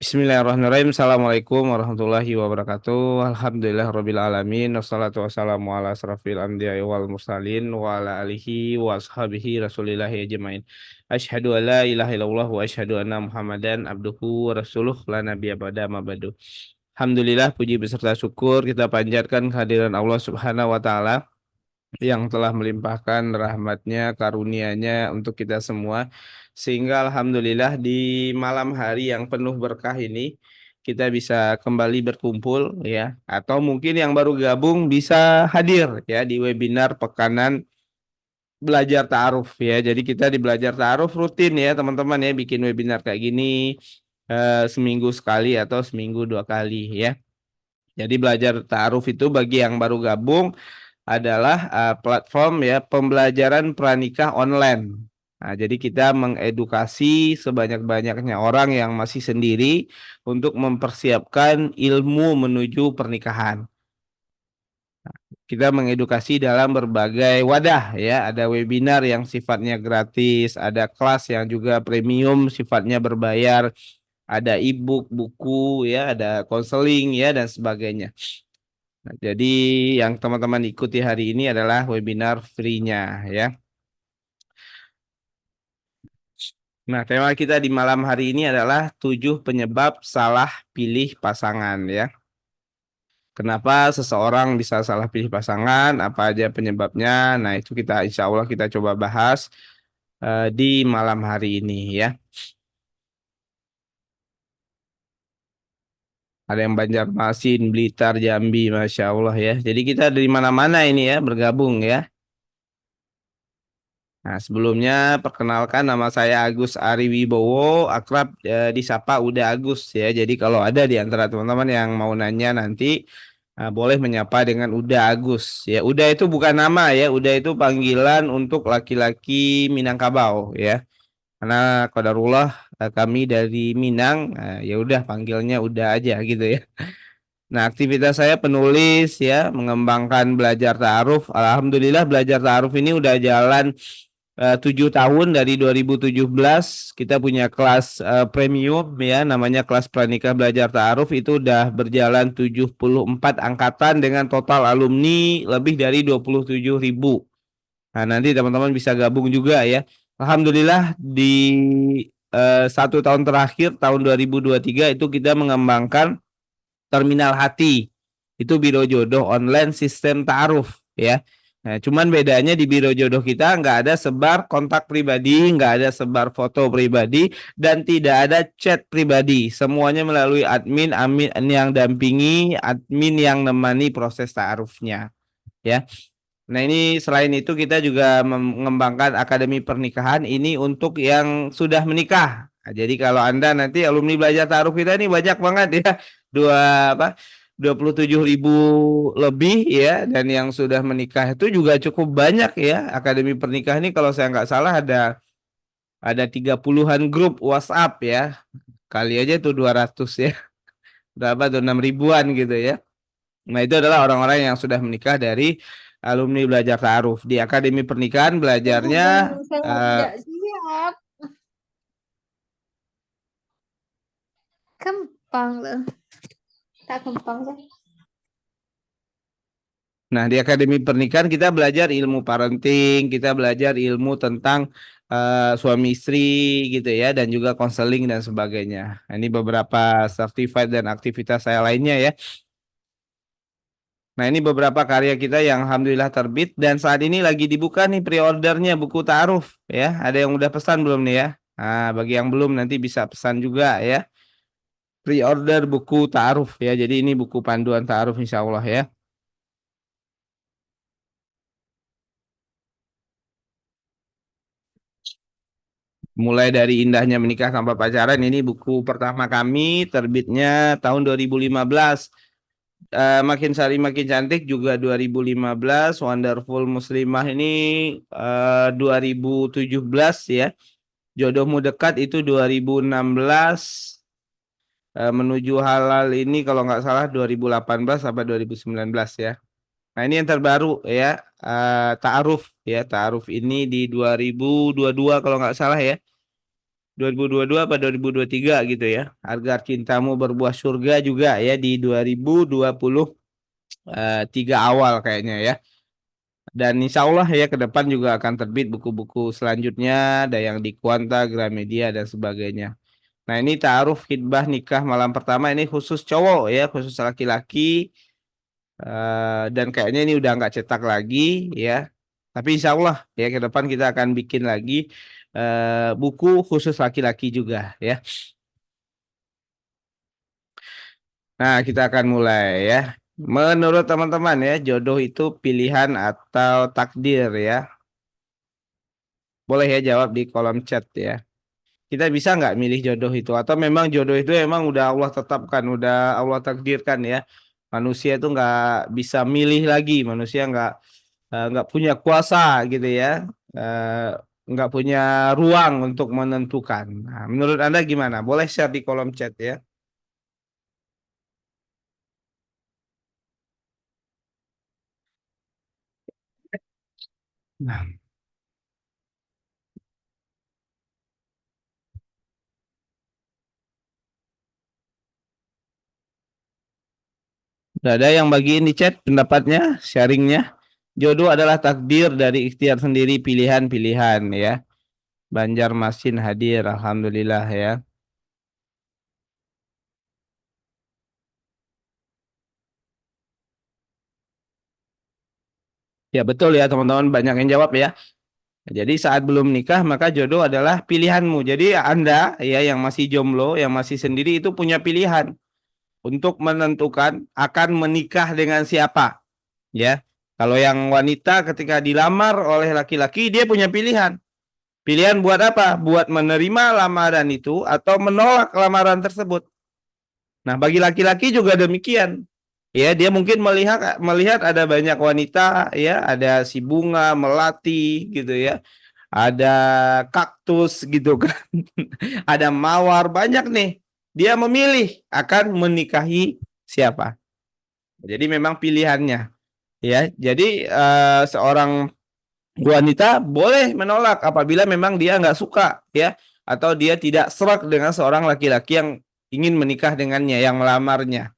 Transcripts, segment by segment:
Bismillahirrahmanirrahim. Assalamualaikum warahmatullahi wabarakatuh. Alhamdulillah alamin. Wassalatu wassalamu ala asrafil anbiya'i wal mursalin wa ala alihi wa ashabihi rasulillahi ajmain. Asyhadu an la ilaha illallah wa asyhadu anna Muhammadan abduhu wa rasuluh la nabiyya ba'da ma ba'du. Alhamdulillah, puji beserta syukur kita panjatkan kehadiran Allah Subhanahu wa taala yang telah melimpahkan rahmatnya, karunia-Nya untuk kita semua. Sehingga Alhamdulillah di malam hari yang penuh berkah ini, kita bisa kembali berkumpul ya. Atau mungkin yang baru gabung bisa hadir ya di webinar Pekanan Belajar Ta'aruf ya. Jadi kita di Belajar Ta'aruf rutin ya teman-teman ya, bikin webinar kayak gini seminggu sekali atau seminggu 2 kali ya. Jadi Belajar Ta'aruf itu bagi yang baru gabung adalah platform ya pembelajaran pranikah online. Nah, jadi kita mengedukasi sebanyak-banyaknya orang yang masih sendiri untuk mempersiapkan ilmu menuju pernikahan. Kita mengedukasi dalam berbagai wadah ya, ada webinar yang sifatnya gratis, ada kelas yang juga premium sifatnya berbayar, ada e-book, buku ya, ada konseling ya dan sebagainya. Nah, jadi yang teman-teman ikuti hari ini adalah webinar free-nya ya. Nah, tema kita di malam hari ini adalah 7 penyebab salah pilih pasangan ya. Kenapa seseorang bisa salah pilih pasangan, apa aja penyebabnya? Nah, itu kita insya Allah kita coba bahas di malam hari ini ya. Ada yang Banjarmasin, Blitar, Jambi, Masya Allah ya. Jadi kita dari mana-mana ini ya bergabung ya. Nah, sebelumnya perkenalkan nama saya Agus Ari Wibowo, akrab disapa Uda Agus ya. Jadi kalau ada di antara teman-teman yang mau nanya nanti boleh menyapa dengan Uda Agus ya. Uda itu bukan nama ya, Uda itu panggilan untuk laki-laki Minangkabau ya. Karena qadarullah kami dari Minang, ya udah panggilnya Uda aja gitu ya. Nah, aktivitas saya penulis ya, mengembangkan belajar ta'aruf. Alhamdulillah belajar ta'aruf ini udah jalan 7 tahun dari 2017. Kita punya kelas premium ya, namanya kelas Pranikah Belajar Ta'aruf, itu udah berjalan 74 angkatan dengan total alumni lebih dari 27.000. Nah, nanti teman-teman bisa gabung juga ya. Alhamdulillah di 1 tahun terakhir tahun 2023 itu kita mengembangkan Terminal Hati. Itu biro jodoh online sistem ta'aruf ya. Nah, cuman bedanya di biro jodoh kita nggak ada sebar kontak pribadi, nggak ada sebar foto pribadi, dan tidak ada chat pribadi. Semuanya melalui admin yang dampingi, admin yang nemani proses ta'arufnya ya. Nah, ini selain itu kita juga mengembangkan Akademi Pernikahan ini untuk yang sudah menikah. Nah, jadi kalau Anda nanti alumni belajar taruh kita ini banyak banget ya. Dua apa? 27.000 lebih ya, dan yang sudah menikah itu juga cukup banyak ya. Akademi Pernikahan ini kalau saya nggak salah ada 30-an grup WhatsApp ya. Kali aja tuh 200 ya. Berapa tuh 6 ribuan gitu ya. Nah, itu adalah orang-orang yang sudah menikah dari alumni belajar ta'aruf. Di Akademi Pernikahan belajarnya Saya eh, tidak siap. Gampang loh. Tak gampang kan? nah, di Akademi Pernikahan kita belajar ilmu parenting, kita belajar ilmu tentang suami istri gitu ya, dan juga konseling dan sebagainya. Nah, ini beberapa certified dan aktivitas saya lainnya ya. Nah, ini beberapa karya kita yang alhamdulillah terbit dan saat ini lagi dibuka nih pre-ordernya buku ta'aruf ya. Ada yang udah pesan belum nih ya? Nah, bagi yang belum nanti bisa pesan juga ya. Pre-order buku ta'aruf ya. Jadi ini buku panduan ta'aruf insya Allah ya. Mulai dari indahnya menikah tanpa pacaran, ini buku pertama kami, terbitnya tahun 2015. Makin sari makin cantik juga 2015. Wonderful Muslimah ini 2017 ya. Jodohmu dekat itu 2016. Menuju halal ini kalau nggak salah 2018 sampai 2019 ya. Nah, ini yang terbaru ya, Ta'aruf ya. Ta'aruf ini di 2022 kalau nggak salah ya. 2022 apa 2023 gitu ya. Agar cintamu berbuah surga juga ya di 2023 awal kayaknya ya. Dan insya Allah ya ke depan juga akan terbit buku-buku selanjutnya, ada yang di Kuanta, Gramedia dan sebagainya. Nah ini ta'aruf khidbah nikah malam pertama ini khusus cowok ya, khusus laki-laki. Dan kayaknya ini udah nggak cetak lagi ya. Tapi insya Allah ya ke depan kita akan bikin lagi buku khusus laki-laki juga ya. Nah kita akan mulai ya. Menurut teman-teman ya, jodoh itu pilihan atau takdir ya. Boleh ya jawab di kolom chat ya. Kita bisa nggak milih jodoh itu? Atau memang jodoh itu emang udah Allah tetapkan, udah Allah takdirkan ya. Manusia itu nggak bisa milih lagi. Manusia nggak punya kuasa gitu ya. Nggak punya ruang untuk menentukan. Nah, menurut Anda gimana? Boleh share di kolom chat ya. Nah, udah ada yang bagiin di chat pendapatnya, sharingnya. Jodoh adalah takdir dari ikhtiar sendiri, pilihan-pilihan ya. Banjarmasin hadir, alhamdulillah ya. Ya betul ya teman-teman banyak yang jawab ya. Jadi saat belum nikah maka jodoh adalah pilihanmu. Jadi Anda ya yang masih jomblo, yang masih sendiri itu punya pilihan untuk menentukan akan menikah dengan siapa ya. Kalau yang wanita ketika dilamar oleh laki-laki dia punya pilihan. Pilihan buat apa? Buat menerima lamaran itu atau menolak lamaran tersebut. Nah, bagi laki-laki juga demikian. Ya, dia mungkin melihat melihat ada banyak wanita ya, ada si bunga, melati gitu ya. Ada kaktus gitu kan. Ada mawar banyak nih. Dia memilih akan menikahi siapa. Jadi memang pilihannya ya. Jadi seorang wanita boleh menolak apabila memang dia nggak suka ya atau dia tidak serak dengan seorang laki-laki yang ingin menikah dengannya, yang melamarnya.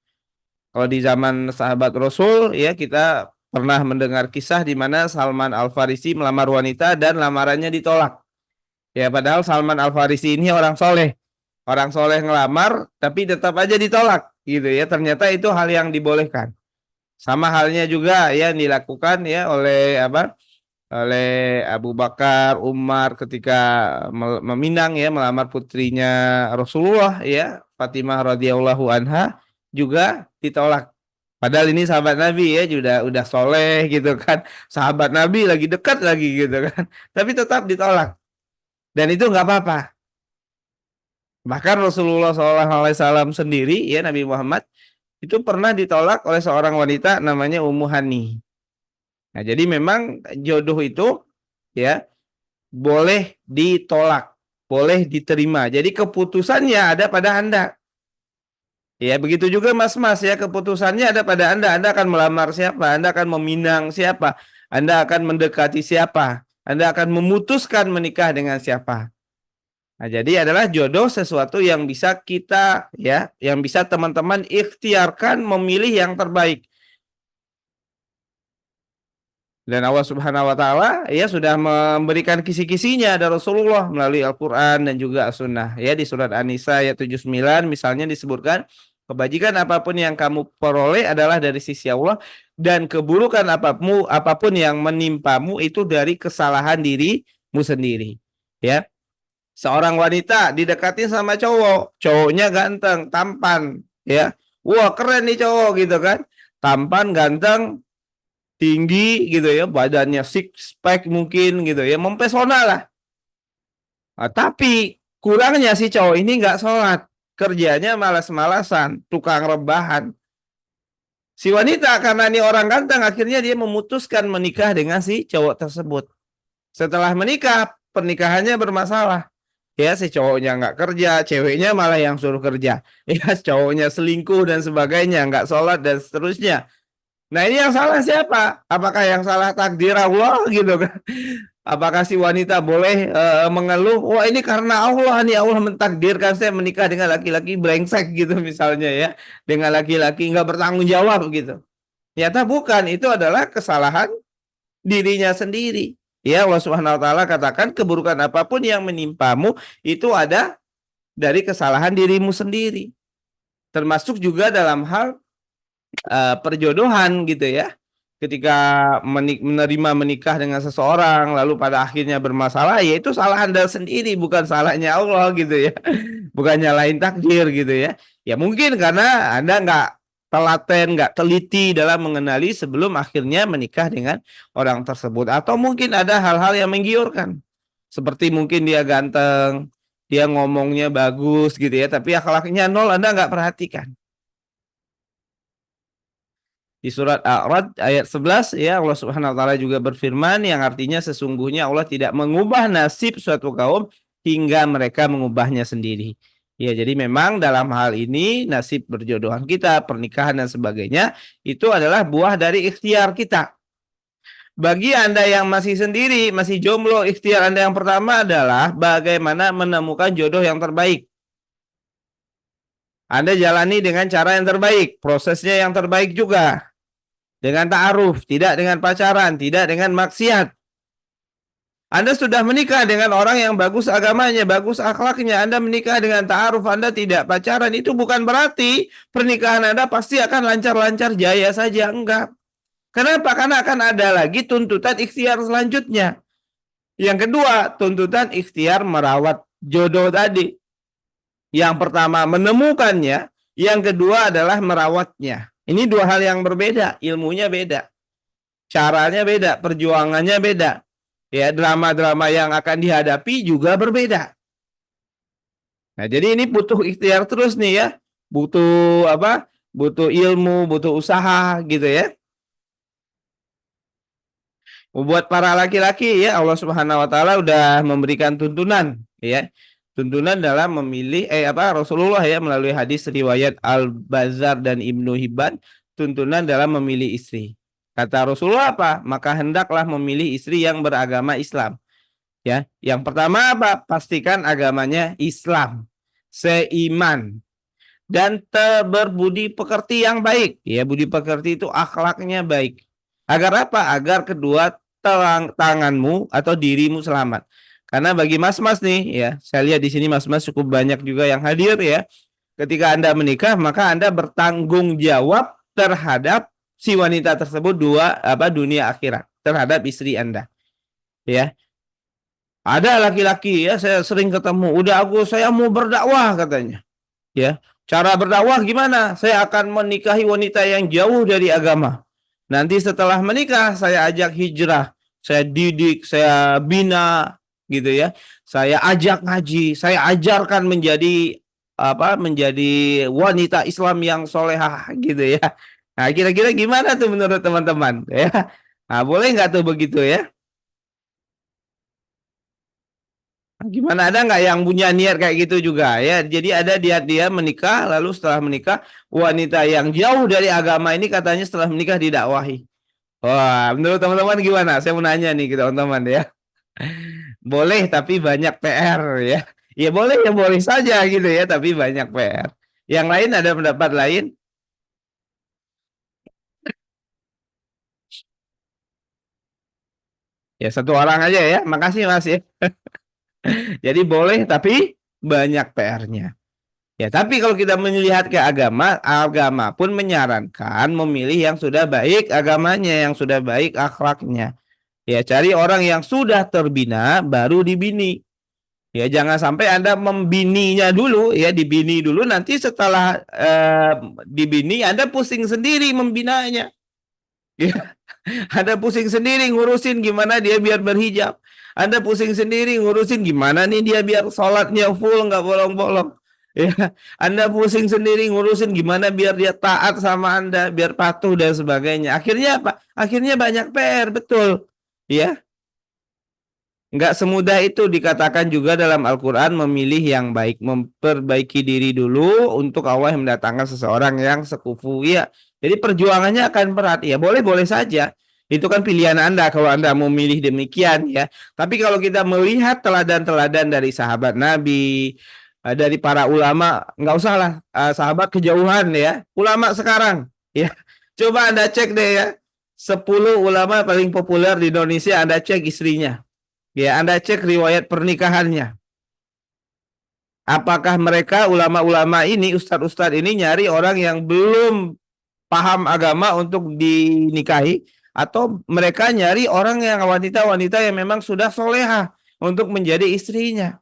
Kalau di zaman sahabat Rasul ya kita pernah mendengar kisah di mana Salman Al Farisi melamar wanita dan lamarannya ditolak. Ya padahal Salman Al Farisi ini orang soleh ngelamar tapi tetap aja ditolak gitu ya. Ternyata itu hal yang dibolehkan. Sama halnya juga ya dilakukan ya oleh apa? Oleh Abu Bakar, Umar ketika meminang ya melamar putrinya Rasulullah ya, Fatimah radhiyallahu anha juga ditolak. Padahal ini sahabat Nabi ya, udah soleh gitu kan. Sahabat Nabi lagi dekat lagi gitu kan. Tapi tetap ditolak. Dan itu nggak apa-apa. Bahkan Rasulullah SAW sendiri ya Nabi Muhammad itu pernah ditolak oleh seorang wanita namanya Ummu Hani. Nah, jadi memang jodoh itu ya boleh ditolak, boleh diterima. Jadi keputusannya ada pada Anda. Ya, begitu juga Mas-mas ya, keputusannya ada pada Anda. Anda akan melamar siapa? Anda akan meminang siapa? Anda akan mendekati siapa? Anda akan memutuskan menikah dengan siapa? Nah, jadi adalah jodoh sesuatu yang bisa kita ya, yang bisa teman-teman ikhtiarkan memilih yang terbaik. Dan Allah Subhanahu wa taala ya sudah memberikan kisi-kisinya ada Rasulullah melalui Al-Qur'an dan juga As-Sunnah. Ya di surat An-Nisa ayat 79 misalnya disebutkan kebajikan apapun yang kamu peroleh adalah dari sisi Allah dan keburukan apapun yang menimpamu itu dari kesalahan dirimu sendiri. Ya. Seorang wanita didekati sama cowok, cowoknya ganteng, tampan, ya. Wah, keren nih cowok gitu kan. Tampan, ganteng, tinggi gitu ya, badannya six pack mungkin gitu ya, mempesona lah. Nah, tapi kurangnya si cowok ini nggak sholat, kerjanya malas-malasan, tukang rebahan. Si wanita karena ini orang ganteng, akhirnya dia memutuskan menikah dengan si cowok tersebut. Setelah menikah, pernikahannya bermasalah. Ya, si cowoknya nggak kerja, ceweknya malah yang suruh kerja. Ya, cowoknya selingkuh dan sebagainya, nggak sholat dan seterusnya. Nah ini yang salah siapa? Apakah yang salah takdir Allah gitu kan? Apakah si wanita boleh mengeluh, wah ini karena Allah nih, Allah mentakdirkan saya menikah dengan laki-laki brengsek gitu misalnya ya, dengan laki-laki nggak bertanggung jawab gitu. Ternyata bukan, itu adalah kesalahan dirinya sendiri. Ya, Allah Subhanahu wa taala katakan keburukan apapun yang menimpamu itu ada dari kesalahan dirimu sendiri. Termasuk juga dalam hal perjodohan gitu ya. Ketika menerima menikah dengan seseorang lalu pada akhirnya bermasalah, ya itu salah Anda sendiri, bukan salahnya Allah gitu ya. Bukan nyalain takdir gitu ya. Ya mungkin karena Anda nggak telaten, nggak teliti dalam mengenali sebelum akhirnya menikah dengan orang tersebut. Atau mungkin ada hal-hal yang menggiurkan. Seperti mungkin dia ganteng, dia ngomongnya bagus gitu ya, tapi akhlaknya nol, Anda nggak perhatikan. Di surat A'rad ayat 11 ya, Allah Subhanahu wa taala juga berfirman yang artinya sesungguhnya Allah tidak mengubah nasib suatu kaum hingga mereka mengubahnya sendiri. Ya, jadi memang dalam hal ini nasib berjodohan kita, pernikahan dan sebagainya itu adalah buah dari ikhtiar kita. Bagi Anda yang masih sendiri, masih jomblo, ikhtiar Anda yang pertama adalah bagaimana menemukan jodoh yang terbaik. Anda jalani dengan cara yang terbaik, prosesnya yang terbaik juga. Dengan ta'aruf, tidak dengan pacaran, tidak dengan maksiat. Anda sudah menikah dengan orang yang bagus agamanya, bagus akhlaknya, Anda menikah dengan ta'aruf, Anda tidak pacaran, itu bukan berarti pernikahan Anda pasti akan lancar-lancar jaya saja, enggak. Kenapa? Karena akan ada lagi tuntutan ikhtiar selanjutnya. Yang kedua, tuntutan ikhtiar merawat jodoh tadi. Yang pertama menemukannya, yang kedua adalah merawatnya. Ini dua hal yang berbeda, ilmunya beda, caranya beda, perjuangannya beda. Ya, drama-drama yang akan dihadapi juga berbeda. Nah, jadi ini butuh ikhtiar terus nih ya. Butuh apa? Butuh ilmu, butuh usaha gitu ya. Buat para laki-laki ya, Allah Subhanahu wa taala udah memberikan tuntunan ya. Tuntunan dalam memilih Rasulullah ya melalui hadis riwayat Al-Bazzar dan Ibnu Hibban, tuntunan dalam memilih istri. Kata Rasulullah apa? Maka hendaklah memilih istri yang beragama Islam. Ya, yang pertama apa? Pastikan agamanya Islam, seiman dan berbudi pekerti yang baik. Ya, budi pekerti itu akhlaknya baik. Agar apa? Agar kedua tanganmu atau dirimu selamat. Karena bagi mas-mas nih ya, saya lihat di sini mas-mas cukup banyak juga yang hadir ya. Ketika Anda menikah, maka Anda bertanggung jawab terhadap si wanita tersebut dunia akhirat, terhadap istri Anda. Ya. Ada laki-laki ya, saya sering ketemu, saya mau berdakwah katanya. Ya. Cara berdakwah gimana? Saya akan menikahi wanita yang jauh dari agama. Nanti setelah menikah saya ajak hijrah, saya didik, saya bina gitu ya. Saya ajak ngaji, saya ajarkan menjadi menjadi wanita Islam yang solehah gitu ya. Nah, kira-kira gimana tuh menurut teman-teman ya? Nah, boleh nggak tuh begitu ya? Gimana, ada nggak yang punya niat kayak gitu juga ya? Jadi ada dia menikah, lalu setelah menikah wanita yang jauh dari agama ini katanya setelah menikah didakwahi. Wah, menurut teman-teman gimana? Saya mau nanya nih ke teman-teman ya. Boleh tapi banyak PR ya. Ya boleh saja gitu ya, tapi banyak PR. Yang lain ada pendapat lain? Ya satu orang aja ya. Makasih Mas ya. Jadi boleh tapi banyak PR-nya. Ya, tapi kalau kita melihat ke agama, agama pun menyarankan memilih yang sudah baik agamanya, yang sudah baik akhlaknya. Ya, cari orang yang sudah terbina baru dibini. Ya, jangan sampai Anda membininya dulu, ya dibini dulu, nanti setelah dibini Anda pusing sendiri membinanya. Ya, Anda pusing sendiri ngurusin gimana dia biar berhijab. Anda pusing sendiri ngurusin gimana nih dia biar sholatnya full nggak bolong-bolong. Ya, Anda pusing sendiri ngurusin gimana biar dia taat sama Anda, biar patuh dan sebagainya. Akhirnya apa? Akhirnya banyak PR, betul. Ya, nggak semudah itu dikatakan juga dalam Al-Quran memilih yang baik, memperbaiki diri dulu untuk Allah mendatangkan seseorang yang sekufu. Ya, jadi perjuangannya akan berat. Ya, boleh-boleh saja. Itu kan pilihan Anda kalau Anda mau milih demikian ya. Tapi kalau kita melihat teladan-teladan dari sahabat Nabi, dari para ulama, nggak usah lah sahabat kejauhan ya. Ulama sekarang ya. Coba Anda cek deh ya. 10 ulama paling populer di Indonesia, Anda cek istrinya. Ya, Anda cek riwayat pernikahannya. Apakah mereka ulama-ulama ini, ustadz-ustadz ini nyari orang yang belum paham agama untuk dinikahi, atau mereka nyari orang yang wanita-wanita yang memang sudah soleha untuk menjadi istrinya?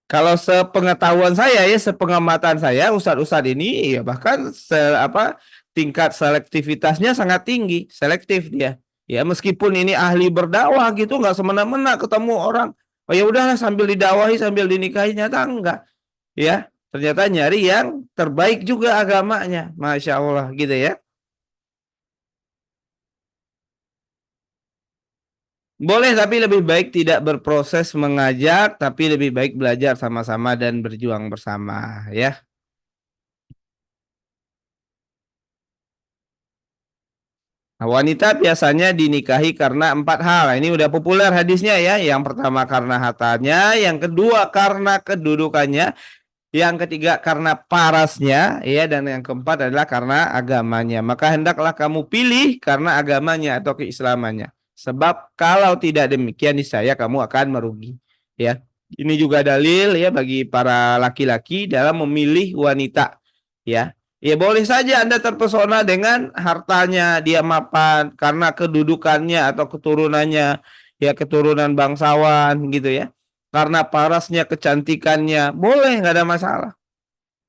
Kalau sepengetahuan saya ya, sepengamatan saya, ustadz-ustadz ini ya bahkan tingkat selektivitasnya sangat tinggi, selektif dia. Ya meskipun ini ahli berdakwah gitu, nggak semena-mena ketemu orang. Oh ya udahlah sambil didakwahi sambil dinikahi, nyata enggak. Ya ternyata nyari yang terbaik juga agamanya, masya Allah gitu ya. Boleh, tapi lebih baik tidak berproses mengajak, tapi lebih baik belajar sama-sama dan berjuang bersama ya. Nah, wanita biasanya dinikahi karena 4 hal. Ini udah populer hadisnya ya. Yang pertama karena hartanya, yang kedua karena kedudukannya, yang ketiga karena parasnya, ya, dan yang keempat adalah karena agamanya. Maka hendaklah kamu pilih karena agamanya atau keislamannya. Sebab kalau tidak demikian niscaya kamu akan merugi. Ya, ini juga dalil ya bagi para laki-laki dalam memilih wanita. Ya, ya boleh saja Anda terpesona dengan hartanya, dia mapan karena kedudukannya atau keturunannya, ya keturunan bangsawan gitu ya. Karena parasnya, kecantikannya, boleh nggak ada masalah.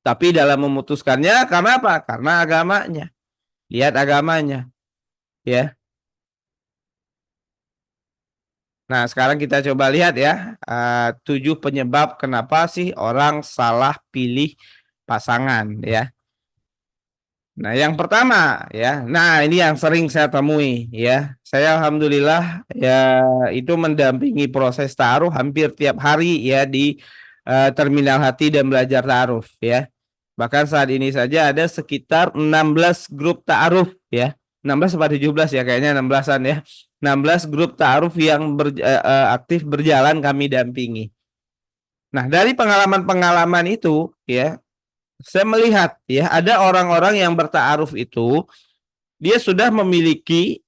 Tapi dalam memutuskannya karena apa? Karena agamanya. Lihat agamanya, ya. Nah, sekarang kita coba lihat ya, 7 penyebab kenapa sih orang salah pilih pasangan ya. Nah, yang pertama ya. Nah, ini yang sering saya temui ya. Saya alhamdulillah ya itu mendampingi proses ta'aruf hampir tiap hari ya di terminal hati dan belajar ta'aruf ya. Bahkan saat ini saja ada sekitar 16 grup ta'aruf ya. 16 atau 17 ya, kayaknya 16-an ya. 16 grup ta'aruf yang aktif berjalan kami dampingi. Nah, dari pengalaman-pengalaman itu ya, saya melihat ya ada orang-orang yang berta'aruf itu dia sudah memiliki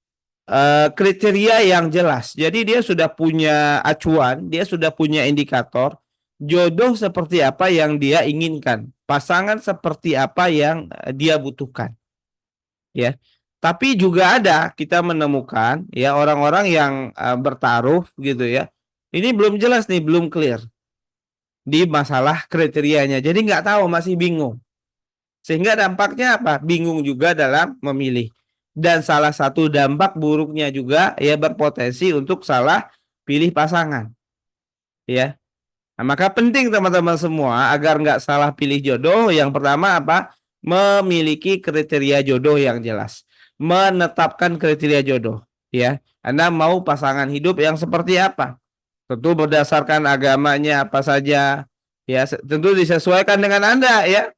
kriteria yang jelas. Jadi dia sudah punya acuan, dia sudah punya indikator jodoh seperti apa yang dia inginkan, pasangan seperti apa yang dia butuhkan. Ya. Tapi juga ada kita menemukan ya orang-orang yang bertaruh gitu ya. Ini belum jelas nih, belum clear di masalah kriterianya. Jadi nggak tahu, masih bingung. Sehingga dampaknya apa? Bingung juga dalam memilih. Dan salah satu dampak buruknya juga ya berpotensi untuk salah pilih pasangan. Ya. Nah, maka penting teman-teman semua agar nggak salah pilih jodoh. Yang pertama apa? Memiliki kriteria jodoh yang jelas. Menetapkan kriteria jodoh. Ya, Anda mau pasangan hidup yang seperti apa? Tentu berdasarkan agamanya apa saja. Ya, tentu disesuaikan dengan Anda ya.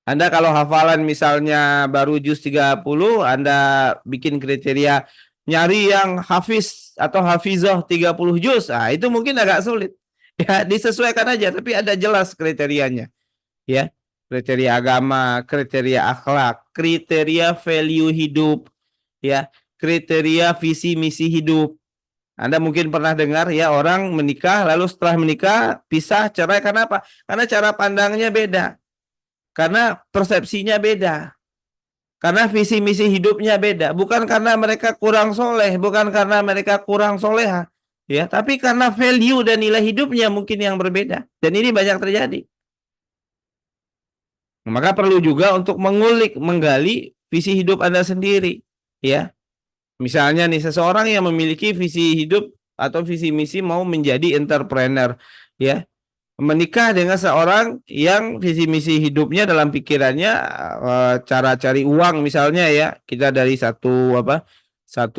Anda kalau hafalan misalnya baru juz 30, Anda bikin kriteria nyari yang hafiz atau hafizah 30 juz. Ah, itu mungkin agak sulit. Ya, disesuaikan aja tapi ada jelas kriterianya, ya. Kriteria agama, kriteria akhlak, kriteria value hidup, ya. Kriteria visi misi hidup. Anda mungkin pernah dengar ya orang menikah lalu setelah menikah pisah, cerai karena apa? Karena cara pandangnya beda. Karena persepsinya beda. Karena visi misi hidupnya beda. Bukan karena mereka kurang soleh, bukan karena mereka kurang soleha. Ya, tapi karena value dan nilai hidupnya mungkin yang berbeda. Dan ini banyak terjadi. Maka perlu juga untuk mengulik, menggali visi hidup Anda sendiri. Ya, misalnya nih seseorang yang memiliki visi hidup atau visi misi mau menjadi entrepreneur. Ya, menikah dengan seorang yang visi misi hidupnya dalam pikirannya cara cari uang misalnya ya, kita dari satu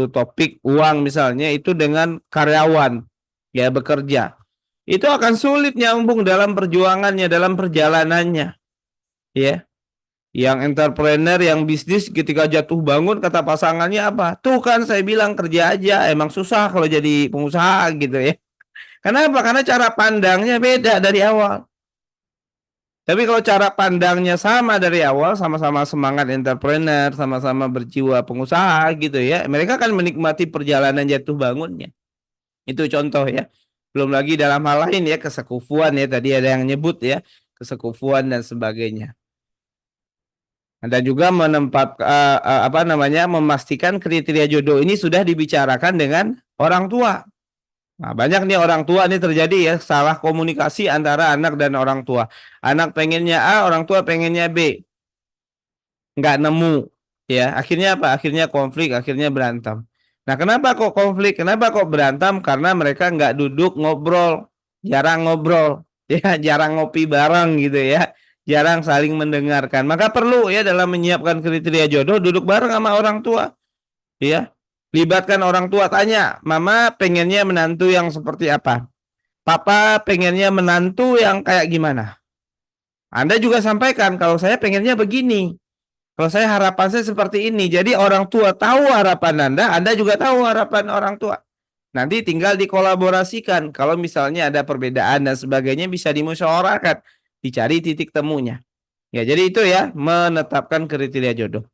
topik uang misalnya itu dengan karyawan ya bekerja, itu akan sulit nyambung dalam perjuangannya, dalam perjalanannya ya. Yang entrepreneur, yang bisnis ketika jatuh bangun kata pasangannya apa? Tuh kan saya bilang kerja aja, emang susah kalau jadi pengusaha gitu ya. Kenapa? Karena cara pandangnya beda dari awal. Tapi kalau cara pandangnya sama dari awal, sama-sama semangat entrepreneur, sama-sama berjiwa pengusaha gitu ya, mereka akan menikmati perjalanan jatuh bangunnya. Itu contoh ya. Belum lagi dalam hal lain ya, kesekufuan ya, tadi ada yang nyebut ya, kesekufuan dan sebagainya. Dan juga apa namanya, memastikan kriteria jodoh ini sudah dibicarakan dengan orang tua. Nah, banyak nih orang tua nih terjadi ya salah komunikasi antara anak dan orang tua. Anak pengennya A, orang tua pengennya B. Nggak nemu ya. Akhirnya apa? Akhirnya konflik, akhirnya berantem. Nah, kenapa kok konflik? Kenapa kok berantem? Karena mereka nggak duduk ngobrol, jarang ngobrol, ya, jarang ngopi bareng gitu ya. Jarang saling mendengarkan. Maka perlu ya dalam menyiapkan kriteria jodoh duduk bareng sama orang tua, ya. Libatkan orang tua, tanya, "Mama pengennya menantu yang seperti apa? Papa pengennya menantu yang kayak gimana?" Anda juga sampaikan, "Kalau saya pengennya begini. Kalau saya harapan saya seperti ini." Jadi orang tua tahu harapan Anda juga tahu harapan orang tua. Nanti tinggal dikolaborasikan. Kalau misalnya ada perbedaan dan sebagainya bisa dimusyawarahkan, dicari titik temunya. Ya, jadi itu ya menetapkan kriteria jodoh.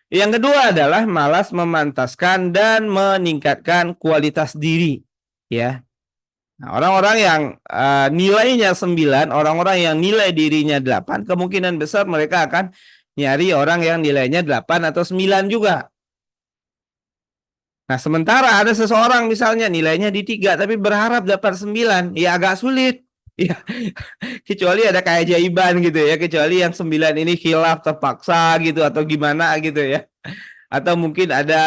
Yang kedua adalah malas memantaskan dan meningkatkan kualitas diri, ya. Nah, orang-orang yang nilainya 9, orang-orang yang nilai dirinya 8, kemungkinan besar mereka akan nyari orang yang nilainya 8 atau 9 juga. Nah, sementara ada seseorang misalnya nilainya di 3 tapi berharap dapat 9, ya agak sulit. Ya, kecuali ada keajaiban gitu ya, kecuali yang 9 ini khilaf terpaksa gitu atau gimana gitu ya. Atau mungkin ada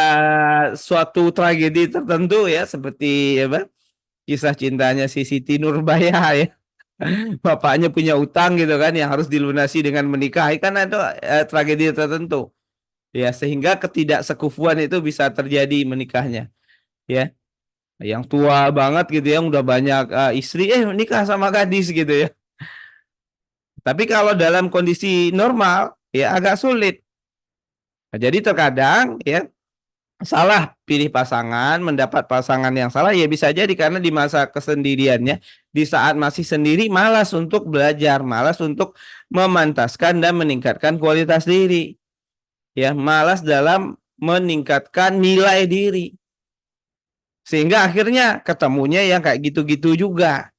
suatu tragedi tertentu ya seperti apa? Kisah cintanya si Siti Nurbaya ya. Bapaknya punya utang gitu kan yang harus dilunasi dengan menikahi, kan ada tragedi tertentu. Ya, sehingga ketidaksekufuan itu bisa terjadi menikahnya, ya. Yang tua banget gitu ya, udah banyak istri, menikah sama gadis gitu ya. Tapi kalau dalam kondisi normal ya agak sulit. Nah, jadi terkadang ya salah pilih pasangan, mendapat pasangan yang salah ya bisa jadi karena di masa kesendiriannya, di saat masih sendiri malas untuk belajar, malas untuk memantaskan dan meningkatkan kualitas diri. Ya, malas dalam meningkatkan nilai diri. Sehingga akhirnya ketemunya yang kayak gitu-gitu juga,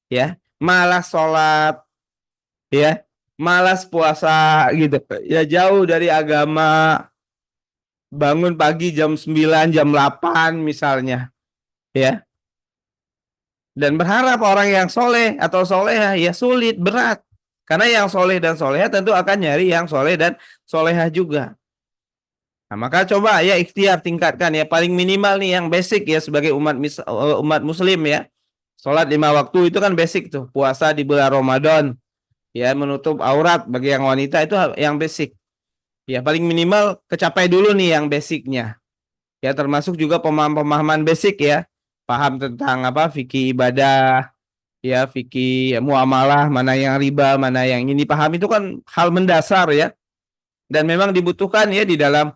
ya. Malas sholat, ya. Malas puasa gitu. Ya jauh dari agama, bangun pagi jam 9, jam 8 misalnya, ya. Dan berharap orang yang soleh atau soleha ya sulit, berat. Karena yang soleh dan soleha tentu akan nyari yang soleh dan soleha juga. Nah, maka coba ya ikhtiar tingkatkan ya paling minimal nih yang basic ya sebagai umat muslim ya. Sholat 5 waktu itu kan basic tuh. Puasa di bulan Ramadan ya, menutup aurat bagi yang wanita itu yang basic. Ya paling minimal kecapai dulu nih yang basicnya. Ya termasuk juga pemahaman basic ya. Paham tentang apa fikih ibadah, ya fikih muamalah, mana yang riba, mana yang ini, paham itu kan hal mendasar ya. Dan memang dibutuhkan ya di dalam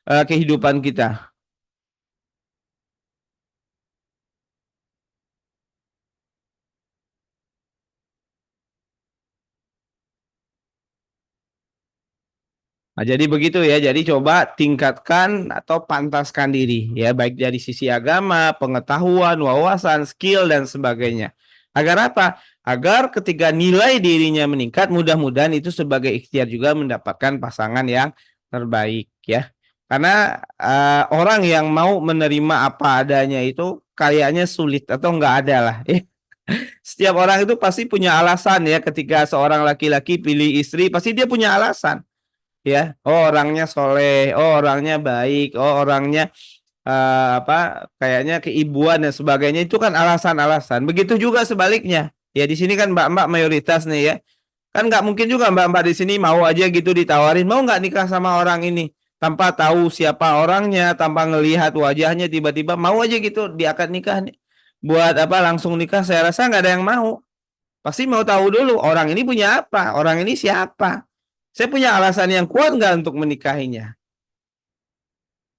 kehidupan kita. Nah, jadi begitu ya. Jadi coba tingkatkan atau pantaskan diri ya, baik dari sisi agama, pengetahuan, wawasan, skill dan sebagainya. Agar apa? Agar ketika nilai dirinya meningkat, mudah-mudahan itu sebagai ikhtiar juga mendapatkan pasangan yang terbaik ya. Karena orang yang mau menerima apa adanya itu kayaknya sulit atau enggak ada lah. Setiap orang itu pasti punya alasan ya, ketika seorang laki-laki pilih istri pasti dia punya alasan. Ya, oh orangnya soleh, oh orangnya baik, oh orangnya apa kayaknya keibuan dan sebagainya, itu kan alasan-alasan. Begitu juga sebaliknya. Ya di sini kan mbak-mbak mayoritas nih ya. Kan nggak mungkin juga mbak-mbak di sini mau aja gitu ditawarin, mau nggak nikah sama orang ini tanpa tahu siapa orangnya, tanpa ngelihat wajahnya, tiba-tiba mau aja gitu diakad nikah nih. Buat apa langsung nikah? Saya rasa nggak ada yang mau. Pasti mau tahu dulu orang ini punya apa, orang ini siapa. Saya punya alasan yang kuat nggak untuk menikahinya?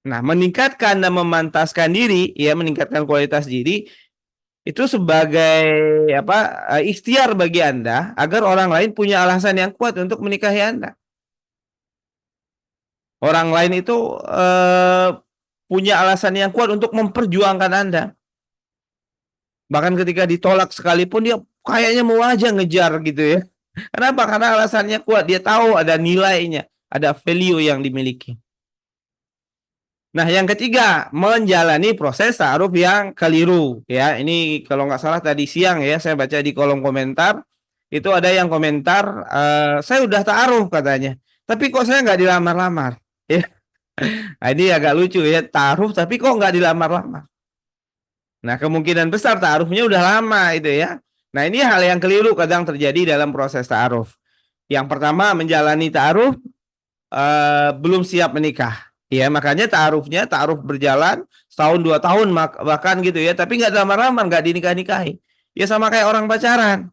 Nah, meningkatkan dan memantaskan diri, ya meningkatkan kualitas diri itu sebagai apa? Ikhtiar bagi Anda agar orang lain punya alasan yang kuat untuk menikahi Anda. Orang lain itu punya alasan yang kuat untuk memperjuangkan Anda. Bahkan ketika ditolak sekalipun dia kayaknya mau aja ngejar gitu ya. Kenapa? Karena alasannya kuat, dia tahu ada nilainya, ada value yang dimiliki. Nah, yang ketiga, menjalani proses ta'aruf yang keliru. Ya, ini kalau nggak salah tadi siang ya, saya baca di kolom komentar, itu ada yang komentar, saya udah ta'aruf katanya, tapi kok saya nggak dilamar-lamar. Ya, nah, ini agak lucu ya, ta'aruf tapi kok nggak dilamar-lamar. Nah, kemungkinan besar ta'arufnya udah lama itu ya. Nah, ini hal yang keliru kadang terjadi dalam proses ta'aruf. Yang pertama, menjalani ta'aruf belum siap menikah. Ya, makanya ta'aruf berjalan setahun 2 tahun bahkan gitu ya, tapi nggak lamar-lamar, nggak dinikah-nikahi. Ya sama kayak orang pacaran.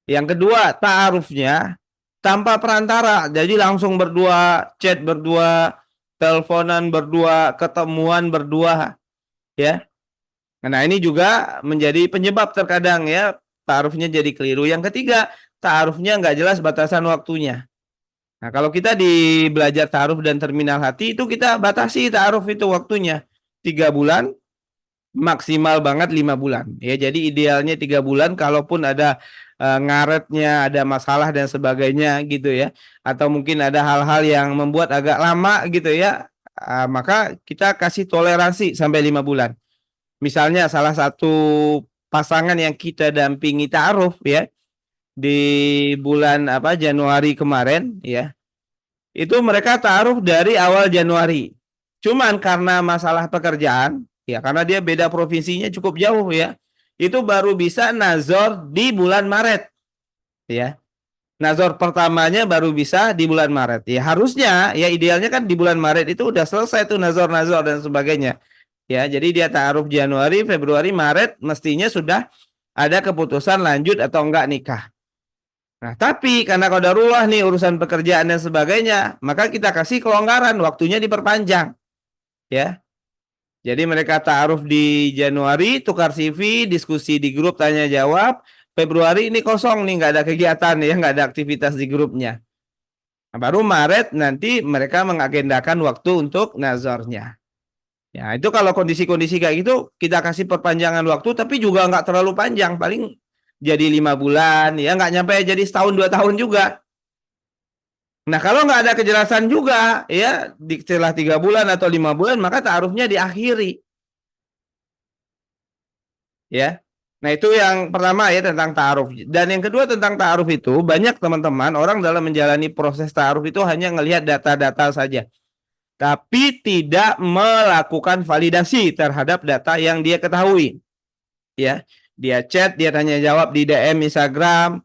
Yang kedua, ta'arufnya tanpa perantara, jadi langsung berdua, chat berdua, teleponan berdua, ketemuan berdua, ya. Nah, ini juga menjadi penyebab terkadang ya ta'arufnya jadi keliru. Yang ketiga, ta'arufnya nggak jelas batasan waktunya. Nah, kalau kita di belajar ta'aruf dan terminal hati itu kita batasi ta'aruf itu waktunya 3 bulan, maksimal banget 5 bulan. Ya, jadi idealnya 3 bulan. Kalaupun ada ngaretnya, ada masalah dan sebagainya gitu ya, atau mungkin ada hal-hal yang membuat agak lama gitu ya, maka kita kasih toleransi sampai 5 bulan. Misalnya salah satu pasangan yang kita dampingi ta'aruf ya di bulan apa Januari kemarin ya, itu mereka ta'aruf dari awal Januari. Cuman karena masalah pekerjaan, ya karena dia beda provinsinya cukup jauh ya, itu baru bisa nazor di bulan Maret, ya. Nazor pertamanya baru bisa di bulan Maret. Ya harusnya, ya idealnya kan di bulan Maret itu udah selesai tuh nazor-nazor dan sebagainya. Ya, jadi dia ta'aruf Januari, Februari, Maret mestinya sudah ada keputusan lanjut atau enggak nikah. Nah, tapi karena qadarullah nih urusan pekerjaan dan sebagainya, maka kita kasih kelonggaran, waktunya diperpanjang. Ya. Jadi mereka ta'aruf di Januari, tukar CV, diskusi di grup tanya jawab. Februari ini kosong nih, nggak ada kegiatan ya, nggak ada aktivitas di grupnya. Nah, baru Maret nanti mereka mengagendakan waktu untuk nazarnya. Ya, itu kalau kondisi-kondisi kayak gitu kita kasih perpanjangan waktu, tapi juga nggak terlalu panjang, paling jadi 5 bulan, ya nggak nyampe jadi setahun 2 tahun juga. Nah, kalau nggak ada kejelasan juga, ya setelah 3 bulan atau 5 bulan, maka ta'arufnya diakhiri. Ya, nah itu yang pertama ya tentang ta'aruf. Dan yang kedua tentang ta'aruf itu, banyak teman-teman orang dalam menjalani proses ta'aruf itu hanya ngelihat data-data saja, tapi tidak melakukan validasi terhadap data yang dia ketahui. Ya, dia chat, dia tanya jawab di DM Instagram,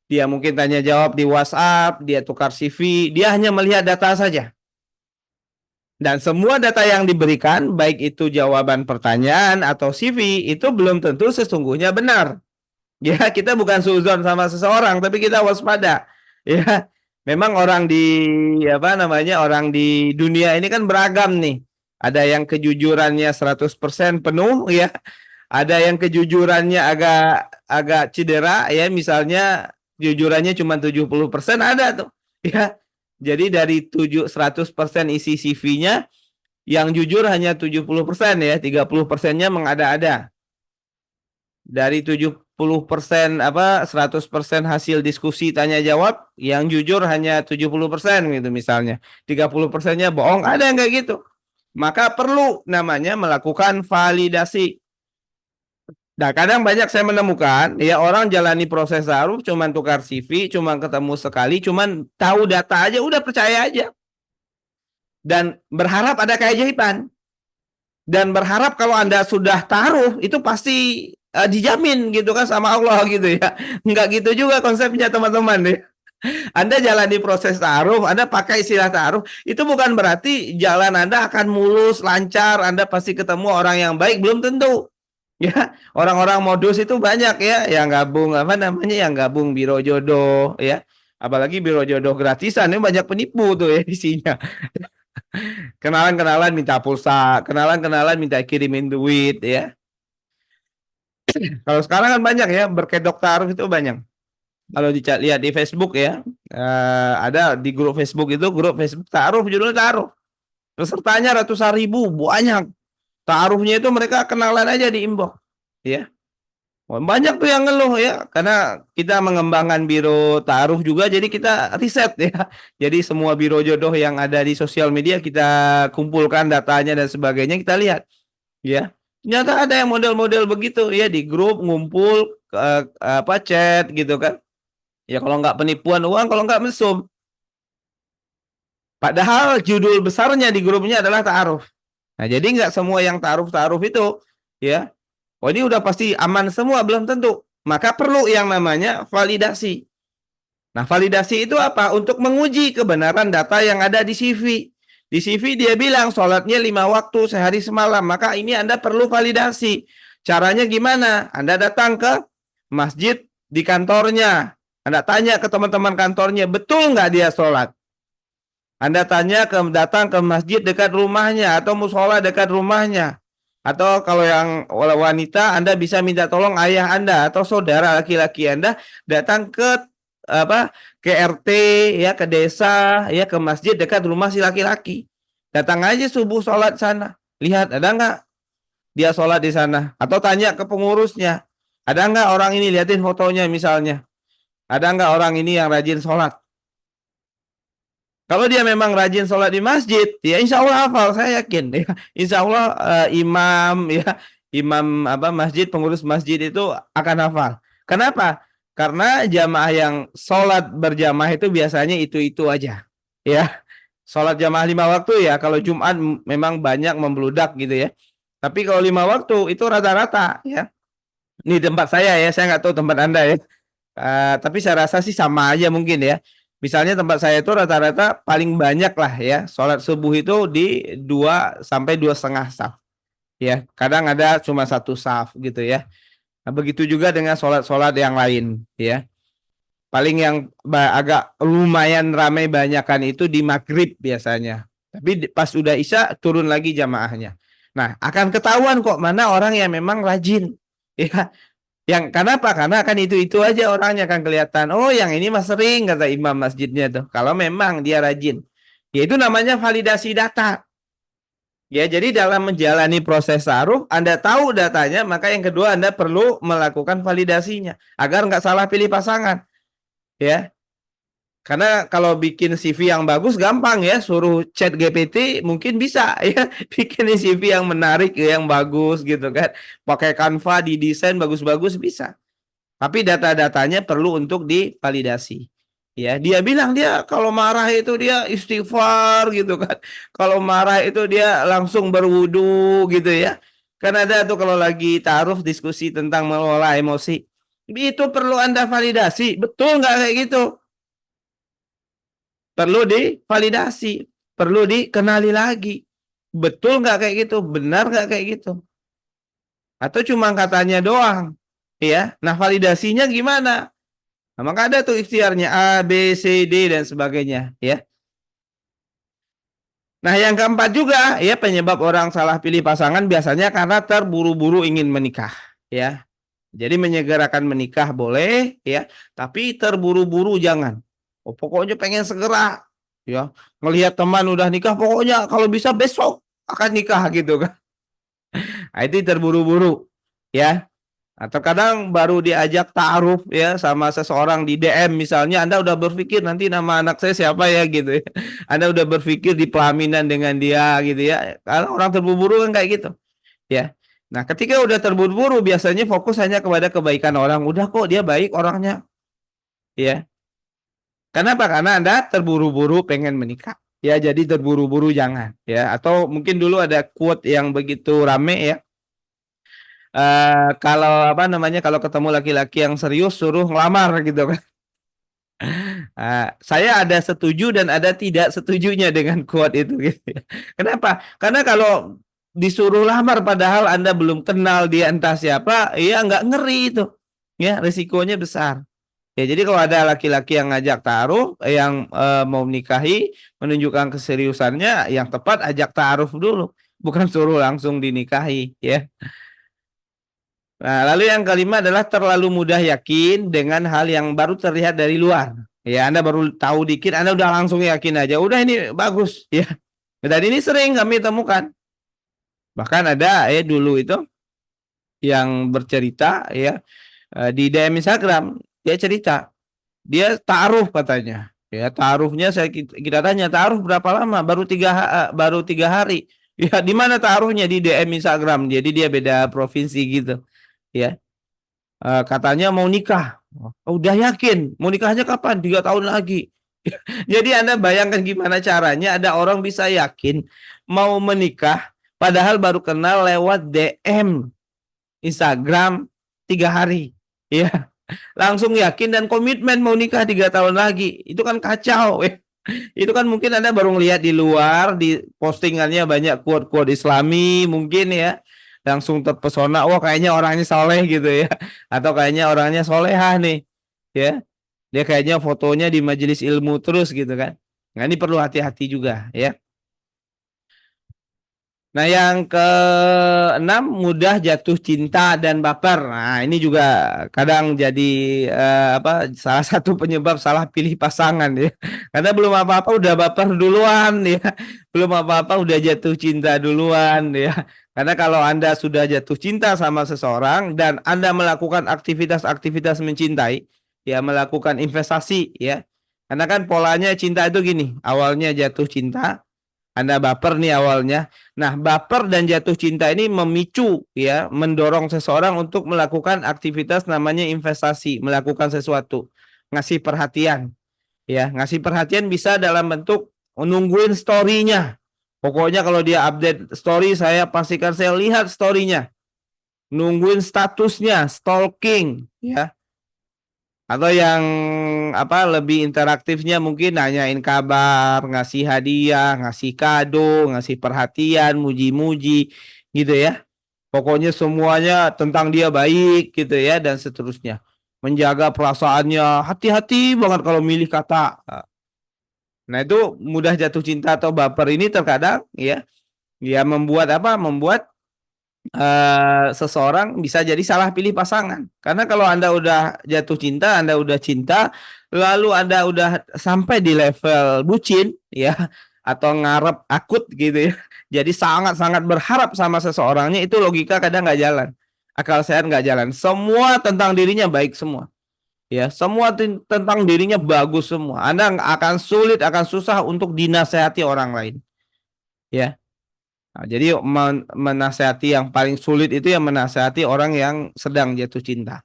dia mungkin tanya jawab di WhatsApp, dia tukar CV, dia hanya melihat data saja. Dan semua data yang diberikan, baik itu jawaban pertanyaan atau CV, itu belum tentu sesungguhnya benar. Ya, kita bukan suudzon sama seseorang, tapi kita waspada. Ya, memang orang di apa namanya, orang di dunia ini kan beragam nih. Ada yang kejujurannya 100% penuh ya. Ada yang kejujurannya agak agak cedera ya, misalnya jujurannya cuma 70% ada tuh. Ya. Jadi dari 100% isi CV-nya yang jujur hanya 70% ya, 30%-nya mengada-ada. Dari 70% apa 100% hasil diskusi tanya jawab, yang jujur hanya 70% gitu misalnya. 30%-nya bohong, ada yang kayak gitu. Maka perlu namanya melakukan validasi. Nah, kadang banyak saya menemukan ya orang jalani proses ta'aruf cuman tukar CV, cuman ketemu sekali, cuman tahu data aja udah percaya aja. Dan berharap ada keajaiban. Dan berharap kalau Anda sudah ta'aruf itu pasti dijamin gitu kan sama Allah gitu ya. Enggak gitu juga konsepnya teman-teman ya. Anda jalani proses ta'aruf, Anda pakai istilah ta'aruf, itu bukan berarti jalan Anda akan mulus, lancar, Anda pasti ketemu orang yang baik, belum tentu. Ya, orang-orang modus itu banyak ya yang gabung apa namanya yang gabung biro jodoh ya. Apalagi biro jodoh gratisan, ini banyak penipu tuh ya isinya. Kenalan-kenalan minta pulsa, kenalan-kenalan minta kirimin duit ya. Kalau sekarang kan banyak ya, berkedok taruh itu banyak. Kalau lihat di Facebook ya, ada di grup Facebook itu, grup Facebook taruh, judulnya taruh. Pesertanya ratusan ribu, banyak. Taruhnya itu mereka kenalan aja di inbox. Ya. Banyak tuh yang ngeluh ya, karena kita mengembangkan biro taruh juga, jadi kita riset ya. Jadi semua biro jodoh yang ada di sosial media kita kumpulkan datanya dan sebagainya, kita lihat ya. Ternyata ada yang model-model begitu ya, di grup ngumpul apa chat gitu kan. Ya kalau nggak penipuan uang, kalau nggak mesum. Padahal judul besarnya di grupnya adalah ta'aruf. Nah, jadi nggak semua yang ta'aruf itu ya. Oh, ini udah pasti aman semua, belum tentu. Maka perlu yang namanya validasi. Nah, validasi itu apa? Untuk menguji kebenaran data yang ada di CV. Di CV dia bilang sholatnya 5 waktu sehari semalam. Maka ini Anda perlu validasi. Caranya gimana? Anda datang ke masjid di kantornya. Anda tanya ke teman-teman kantornya, betul nggak dia sholat? Anda datang ke masjid dekat rumahnya atau musola dekat rumahnya. Atau kalau yang wanita, Anda bisa minta tolong ayah Anda atau saudara laki-laki Anda datang ke ke RT ya, ke desa ya, ke masjid dekat rumah si laki-laki. Datang aja subuh sholat sana. Lihat ada nggak dia sholat di sana. Atau tanya ke pengurusnya. Ada nggak orang ini, liatin fotonya misalnya. Ada nggak orang ini yang rajin sholat. Kalau dia memang rajin sholat di masjid, ya insya Allah hafal, saya yakin. Ya. Insya Allah imam ya, imam masjid, pengurus masjid itu akan hafal. Kenapa? Karena jamaah yang sholat berjamaah itu biasanya itu aja. Ya, sholat jamaah 5 waktu ya. Kalau Jumat memang banyak membludak gitu ya. Tapi kalau 5 waktu itu rata-rata ya. Ini tempat saya nggak tahu tempat Anda ya. Tapi saya rasa sih sama aja mungkin ya. Misalnya tempat saya itu rata-rata paling banyak lah ya, sholat subuh itu di 2 sampai 2,5 saf. Ya, kadang ada cuma 1 saf gitu ya. Nah, begitu juga dengan sholat-sholat yang lain ya. Paling yang agak lumayan ramai banyakan itu di maghrib biasanya. Tapi pas udah isya turun lagi jamaahnya. Nah, akan ketahuan kok mana orang yang memang rajin. Ya, yang kenapa? Karena kan itu aja orangnya kan kelihatan. Oh, yang ini mah sering kata imam masjidnya tuh. Kalau memang dia rajin. Ya itu namanya validasi data. Ya, jadi dalam menjalani proses taruh, Anda tahu datanya, maka yang kedua Anda perlu melakukan validasinya agar nggak salah pilih pasangan. Ya. Karena kalau bikin CV yang bagus gampang ya, suruh chat GPT mungkin bisa ya, bikin CV yang menarik, yang bagus gitu kan. Pakai Canva didesain bagus-bagus bisa. Tapi data-datanya perlu untuk divalidasi. Ya, dia bilang dia kalau marah itu dia istighfar gitu kan. Kalau marah itu dia langsung berwudu gitu ya. Kan ada tuh kalau lagi taruh diskusi tentang mengelola emosi. Itu perlu Anda validasi. Betul nggak kayak gitu? Perlu divalidasi. Perlu dikenali lagi. Betul nggak kayak gitu? Benar nggak kayak gitu? Atau cuma katanya doang? Ya, nah validasinya gimana? Nah, maka ada tuh ikhtiarnya A, B, C, D dan sebagainya, ya. Nah, yang keempat juga ya penyebab orang salah pilih pasangan biasanya karena terburu-buru ingin menikah, ya. Jadi menyegerakan menikah boleh, ya, tapi terburu-buru jangan. Oh, pokoknya pengen segera, ya. Ngelihat teman udah nikah, pokoknya kalau bisa besok akan nikah gitu kan. Nah, itu terburu-buru, ya. Atau kadang baru diajak ta'aruf ya sama seseorang di DM misalnya, Anda udah berpikir nanti nama anak saya siapa ya gitu ya. Anda udah berpikir di pelaminan dengan dia gitu ya. Kalau orang terburu-buru kan kayak gitu ya. Nah, ketika udah terburu-buru biasanya fokus hanya kepada kebaikan orang. Udah kok dia baik orangnya ya. Kenapa? Karena Anda terburu-buru pengen menikah. Ya, jadi terburu-buru jangan ya. Atau mungkin dulu ada quote yang begitu rame ya. Kalau kalau ketemu laki-laki yang serius suruh ngelamar gitu kan. Saya ada setuju dan ada tidak setujunya dengan quote itu gitu ya. Kenapa? Karena kalau disuruh lamar padahal Anda belum kenal dia entah siapa, ya nggak ngeri itu. Ya, risikonya besar. Ya, jadi kalau ada laki-laki yang ngajak ta'aruf, yang mau menikahi, menunjukkan keseriusannya, yang tepat ajak ta'aruf dulu, bukan suruh langsung dinikahi, ya. Nah, lalu yang kelima adalah terlalu mudah yakin dengan hal yang baru terlihat dari luar. Ya, Anda baru tahu dikit, Anda udah langsung yakin aja, udah ini bagus, ya. Dan ini sering kami temukan. Bahkan ada dulu itu yang bercerita ya di DM Instagram, dia cerita. Dia taruh katanya. Ya, taruhnya kita tanya, taruh berapa lama? Baru 3 hari. Ya, di mana taruhnya? Di DM Instagram. Jadi dia beda provinsi gitu. Ya, katanya mau nikah. Oh, udah yakin. Mau nikahnya kapan? 3 tahun lagi. Jadi Anda bayangkan gimana caranya ada orang bisa yakin mau menikah padahal baru kenal lewat DM Instagram 3 hari. Ya, langsung yakin dan komitmen mau nikah 3 tahun lagi. Itu kan kacau. Itu kan mungkin Anda baru ngelihat di luar, di postingannya banyak quote-quote Islami mungkin ya. Langsung terpesona, wah kayaknya orangnya soleh gitu ya. Atau kayaknya orangnya solehah nih. Ya, dia kayaknya fotonya di majelis ilmu terus gitu kan. Nah, ini perlu hati-hati juga ya. Nah, yang keenam, mudah jatuh cinta dan baper. Nah, ini juga kadang jadi salah satu penyebab salah pilih pasangan ya. Karena belum apa-apa udah baper duluan ya. Belum apa-apa udah jatuh cinta duluan ya. Karena kalau Anda sudah jatuh cinta sama seseorang dan Anda melakukan aktivitas-aktivitas mencintai, ya melakukan investasi ya. Karena kan polanya cinta itu gini, awalnya jatuh cinta, Anda baper nih awalnya. Nah, baper dan jatuh cinta ini memicu ya, mendorong seseorang untuk melakukan aktivitas namanya investasi, melakukan sesuatu, ngasih perhatian. Ya, ngasih perhatian bisa dalam bentuk nungguin story-nya. Pokoknya kalau dia update story, saya pastikan saya lihat story-nya. Nungguin statusnya, stalking, ya. Atau yang lebih interaktifnya mungkin nanyain kabar, ngasih hadiah, ngasih kado, ngasih perhatian, muji-muji gitu ya. Pokoknya semuanya tentang dia baik gitu ya dan seterusnya. Menjaga perasaannya, hati-hati banget kalau milih kata. Nah, itu mudah jatuh cinta atau baper ini terkadang ya, dia membuat Membuat seseorang bisa jadi salah pilih pasangan. Karena kalau Anda udah jatuh cinta, Anda udah cinta, lalu Anda udah sampai di level bucin ya atau ngarep akut gitu ya. Jadi sangat-sangat berharap sama seseorangnya, itu logika kadang nggak jalan. Akal sehat nggak jalan. Semua tentang dirinya baik semua. Ya, semua tentang dirinya bagus semua. Anda akan sulit, akan susah untuk dinasehati orang lain. Ya. Nah, jadi menasehati yang paling sulit itu yang menasehati orang yang sedang jatuh cinta,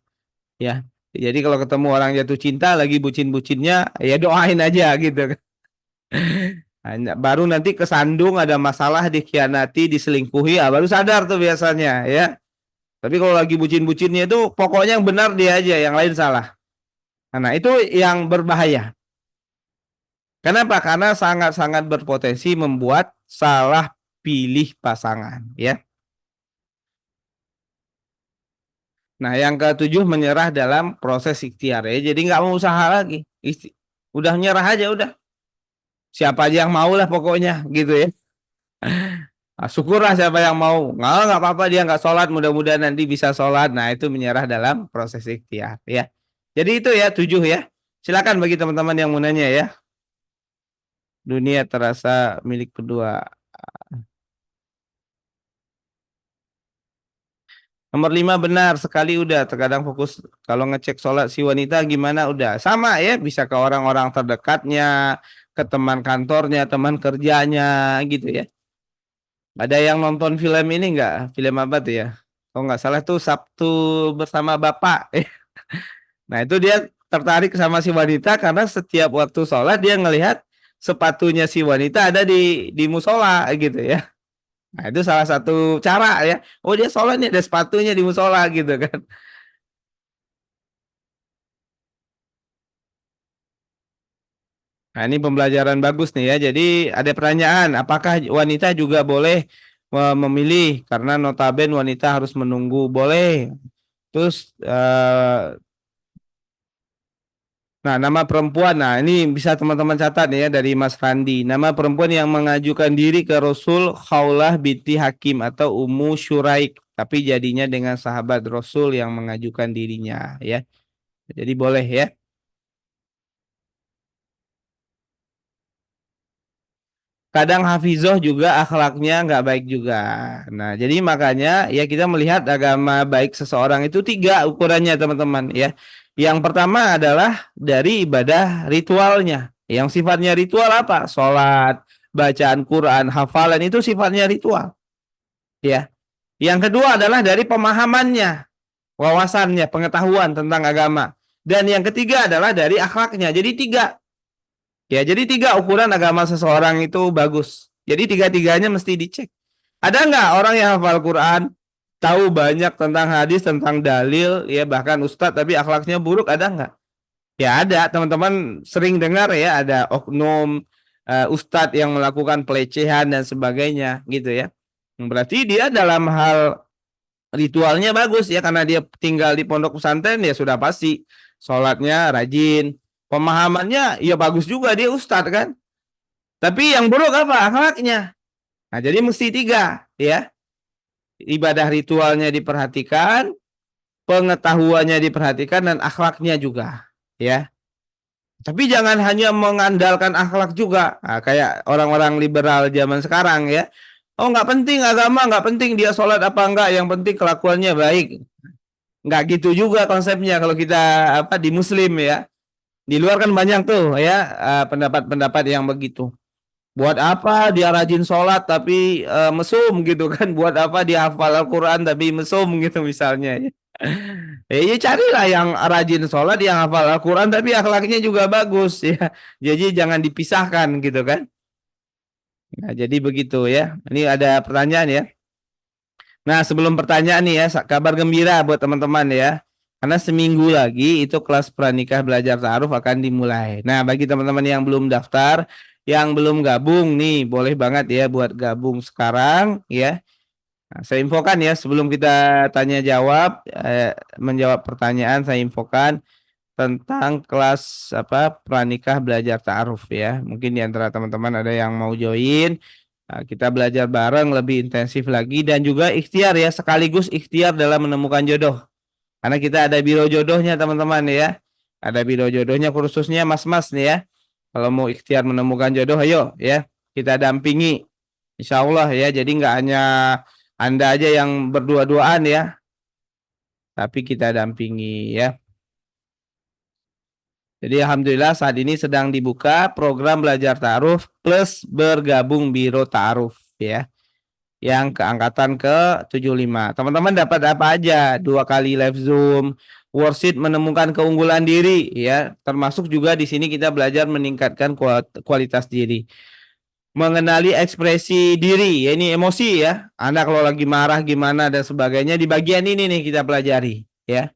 ya. Jadi kalau ketemu orang jatuh cinta lagi bucin-bucinnya, ya doain aja gitu kan. Baru nanti kesandung ada masalah, dikhianati, diselingkuhi, baru sadar tuh biasanya, ya. Tapi kalau lagi bucin-bucinnya itu pokoknya yang benar dia aja, yang lain salah. Nah, itu yang berbahaya. Kenapa? Karena sangat-sangat berpotensi membuat salah pilih pasangan, ya. Nah, yang ketujuh, menyerah dalam proses ikhtiar ya. Jadi nggak mau usaha lagi. Udah nyerah aja udah. Siapa aja yang mau lah pokoknya gitu ya. Nah, syukurlah siapa yang mau. Nggak apa-apa dia nggak sholat. Mudah-mudahan nanti bisa sholat. Nah, itu menyerah dalam proses ikhtiar ya. Jadi itu ya 7 ya. Silakan bagi teman-teman yang mau nanya ya. Dunia terasa milik kedua. Nomor 5, benar sekali udah. Terkadang fokus kalau ngecek sholat si wanita gimana udah. Sama ya, bisa ke orang-orang terdekatnya, ke teman kantornya, teman kerjanya gitu ya. Ada yang nonton film ini enggak? Film apa tuh ya? Kalau nggak salah tuh Sabtu bersama Bapak. Nah, itu dia tertarik sama si wanita karena setiap waktu sholat dia ngelihat sepatunya si wanita ada di musola gitu ya. Nah, itu salah satu cara ya. Oh, dia sholat nih ada sepatunya di musola gitu kan. Nah, ini pembelajaran bagus nih ya. Jadi ada pertanyaan, apakah wanita juga boleh memilih? Karena notaben wanita harus menunggu. Boleh. Terus Nah, nama perempuan. Nah, ini bisa teman-teman catat ya dari Mas Randi. Nama perempuan yang mengajukan diri ke Rasul Khawlah binti Hakim atau Ummu Syuraik, tapi jadinya dengan sahabat Rasul yang mengajukan dirinya ya. Jadi boleh ya. Kadang hafizoh juga akhlaknya nggak baik juga. Nah, jadi makanya ya kita melihat agama baik seseorang itu tiga ukurannya teman-teman ya. Yang pertama adalah dari ibadah ritualnya. Yang sifatnya ritual apa? Sholat, bacaan Quran, hafalan itu sifatnya ritual. Ya. Yang kedua adalah dari pemahamannya, wawasannya, pengetahuan tentang agama. Dan yang ketiga adalah dari akhlaknya. Jadi tiga. Ya, jadi tiga ukuran agama seseorang itu bagus. Jadi tiga-tiganya mesti dicek. Ada nggak orang yang hafal Quran, tahu banyak tentang hadis, tentang dalil, ya bahkan ustadz tapi akhlaknya buruk, ada nggak? Ya ada, teman-teman sering dengar ya ada oknum ustadz yang melakukan pelecehan dan sebagainya gitu ya. Berarti dia dalam hal ritualnya bagus ya karena dia tinggal di pondok pesantren ya sudah pasti sholatnya rajin, pemahamannya ya bagus juga dia ustadz kan. Tapi yang buruk apa? Akhlaknya. Nah, jadi mesti tiga ya. Ibadah ritualnya diperhatikan, pengetahuannya diperhatikan dan akhlaknya juga ya. Tapi jangan hanya mengandalkan akhlak juga. Nah, kayak orang-orang liberal zaman sekarang ya. Oh nggak penting agama, nggak penting dia sholat apa enggak, yang penting kelakuannya baik. Nggak gitu juga konsepnya kalau kita apa di Muslim ya. Di luar kan banyak tuh ya pendapat-pendapat yang begitu. Buat apa dia rajin sholat tapi mesum gitu kan? Buat apa dia hafal Al-Quran tapi mesum gitu misalnya. Ya carilah yang rajin sholat, yang hafal Al-Quran tapi akhlaknya juga bagus ya. Jadi jangan dipisahkan gitu kan? Nah, jadi begitu ya. Ini ada pertanyaan ya. Nah, sebelum pertanyaan nih ya, kabar gembira buat teman-teman ya. Karena seminggu lagi itu kelas pranikah belajar ta'aruf akan dimulai. Nah, bagi teman-teman yang belum daftar, yang belum gabung nih, boleh banget ya buat gabung sekarang ya. Nah, saya infokan ya sebelum kita tanya jawab, menjawab pertanyaan saya infokan tentang kelas apa pranikah belajar ta'aruf ya. Mungkin di antara teman-teman ada yang mau join. Nah, kita belajar bareng lebih intensif lagi dan juga ikhtiar ya, sekaligus ikhtiar dalam menemukan jodoh. Karena kita ada biro jodohnya teman-teman ya. Ada biro jodohnya khususnya mas-mas nih ya. Kalau mau ikhtiar menemukan jodoh, ayo ya kita dampingi. Insya Allah ya. Jadi nggak hanya Anda aja yang berdua-duaan ya, tapi kita dampingi ya. Jadi alhamdulillah saat ini sedang dibuka program belajar ta'aruf plus bergabung biro ta'aruf ya. Yang keangkatan ke-75. Teman-teman dapat apa aja? 2 kali live Zoom, worksheet menemukan keunggulan diri ya. Termasuk juga di sini kita belajar meningkatkan kualitas diri. Mengenali ekspresi diri, ya ini emosi ya. Anda kalau lagi marah gimana dan sebagainya di bagian ini nih kita pelajari ya.